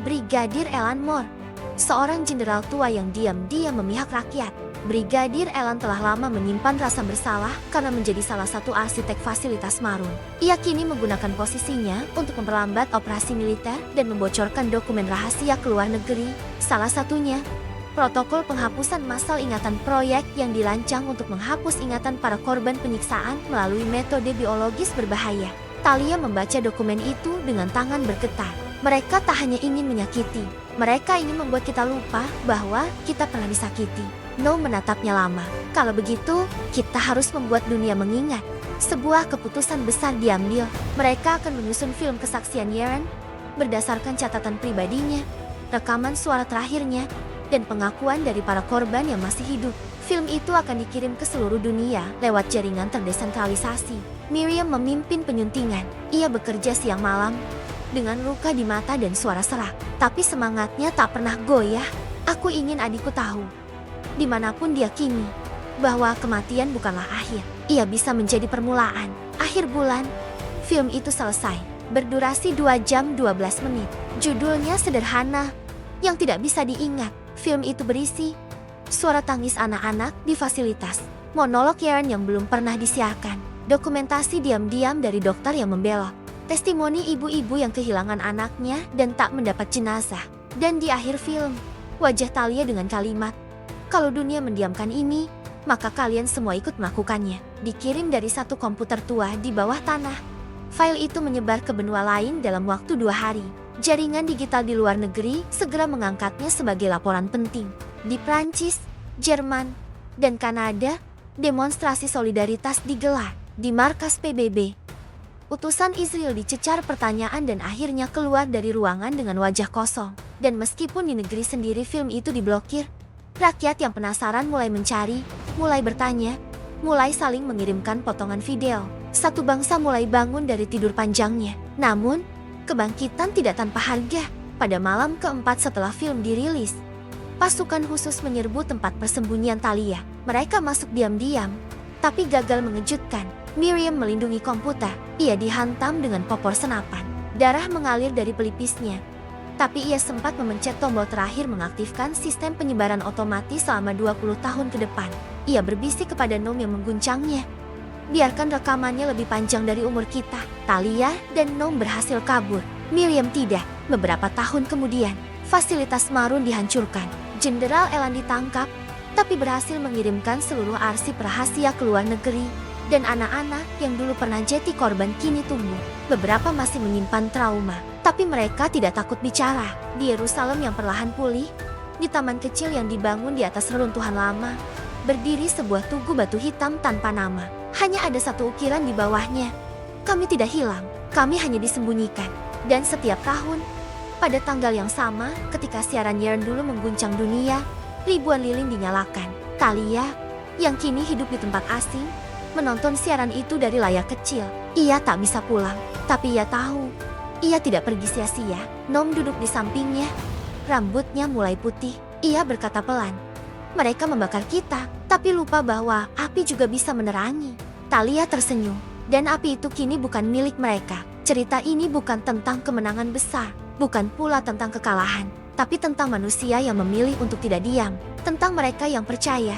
Speaker 1: Brigadir Elan Moore, seorang jenderal tua yang diam-diam memihak rakyat. Brigadir Elan telah lama menyimpan rasa bersalah karena menjadi salah satu arsitek fasilitas Marun. Ia kini menggunakan posisinya untuk memperlambat operasi militer dan membocorkan dokumen rahasia ke luar negeri. Salah satunya, protokol penghapusan massal ingatan proyek yang dirancang untuk menghapus ingatan para korban penyiksaan melalui metode biologis berbahaya. Talia membaca dokumen itu dengan tangan bergetar. Mereka tak hanya ingin menyakiti, mereka ingin membuat kita lupa bahwa kita pernah disakiti. Noam menatapnya lama. Kalau begitu, kita harus membuat dunia mengingat. Sebuah keputusan besar diambil. Mereka akan menyusun film kesaksian Yaren berdasarkan catatan pribadinya, rekaman suara terakhirnya, dan pengakuan dari para korban yang masih hidup. Film itu akan dikirim ke seluruh dunia lewat jaringan terdesentralisasi. Miriam memimpin penyuntingan. Ia bekerja siang malam dengan luka di mata dan suara serak. Tapi semangatnya tak pernah goyah. Aku ingin adikku tahu, dimanapun dia kini, bahwa kematian bukanlah akhir. Ia bisa menjadi permulaan. Akhir bulan, film itu selesai. Berdurasi 2 jam 12 menit. Judulnya sederhana, yang tidak bisa diingat. Film itu berisi suara tangis anak-anak di fasilitas, monolog Yaron yang belum pernah disiarkan, dokumentasi diam-diam dari dokter yang membelot, testimoni ibu-ibu yang kehilangan anaknya dan tak mendapat jenazah. Dan di akhir film, wajah Talia dengan kalimat, "Kalau dunia mendiamkan ini, maka kalian semua ikut melakukannya." Dikirim dari satu komputer tua di bawah tanah. File itu menyebar ke benua lain dalam waktu 2 hari. Jaringan digital di luar negeri segera mengangkatnya sebagai laporan penting. Di Prancis, Jerman, dan Kanada, demonstrasi solidaritas digelar di markas PBB. Utusan Israel dicecar pertanyaan dan akhirnya keluar dari ruangan dengan wajah kosong. Dan meskipun di negeri sendiri film itu diblokir, rakyat yang penasaran mulai mencari, mulai bertanya, mulai saling mengirimkan potongan video. Satu bangsa mulai bangun dari tidur panjangnya. Namun, kebangkitan tidak tanpa harga. Pada malam keempat setelah film dirilis, pasukan khusus menyerbu tempat persembunyian Talia. Mereka masuk diam-diam, tapi gagal mengejutkan. Miriam melindungi komputer. Ia dihantam dengan popor senapan. Darah mengalir dari pelipisnya. Tapi ia sempat memencet tombol terakhir mengaktifkan sistem penyebaran otomatis selama 20 tahun ke depan. Ia berbisik kepada Nom yang mengguncangnya. Biarkan rekamannya lebih panjang dari umur kita. Talia dan Nom berhasil kabur. Miriam tidak. Beberapa tahun kemudian, fasilitas Marun dihancurkan. Jenderal Elan ditangkap, tapi berhasil mengirimkan seluruh arsip rahasia ke luar negeri. Dan anak-anak yang dulu pernah jadi korban kini tumbuh. Beberapa masih menyimpan trauma, tapi mereka tidak takut bicara. Di Yerusalem yang perlahan pulih, di taman kecil yang dibangun di atas reruntuhan lama, berdiri sebuah tugu batu hitam tanpa nama. Hanya ada satu ukiran di bawahnya. Kami tidak hilang, kami hanya disembunyikan. Dan setiap tahun, pada tanggal yang sama, ketika siaran Yearn dulu mengguncang dunia, ribuan lilin dinyalakan. Talia, yang kini hidup di tempat asing, menonton siaran itu dari layar kecil. Ia tak bisa pulang, tapi ia tahu, ia tidak pergi sia-sia. Nom duduk di sampingnya, rambutnya mulai putih. Ia berkata pelan, "Mereka membakar kita, tapi lupa bahwa api juga bisa menerangi." Talia tersenyum, dan api itu kini bukan milik mereka. Cerita ini bukan tentang kemenangan besar, bukan pula tentang kekalahan, tapi tentang manusia yang memilih untuk tidak diam, tentang mereka yang percaya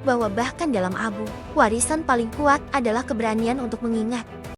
Speaker 1: bahwa bahkan dalam abu, warisan paling kuat adalah keberanian untuk mengingat.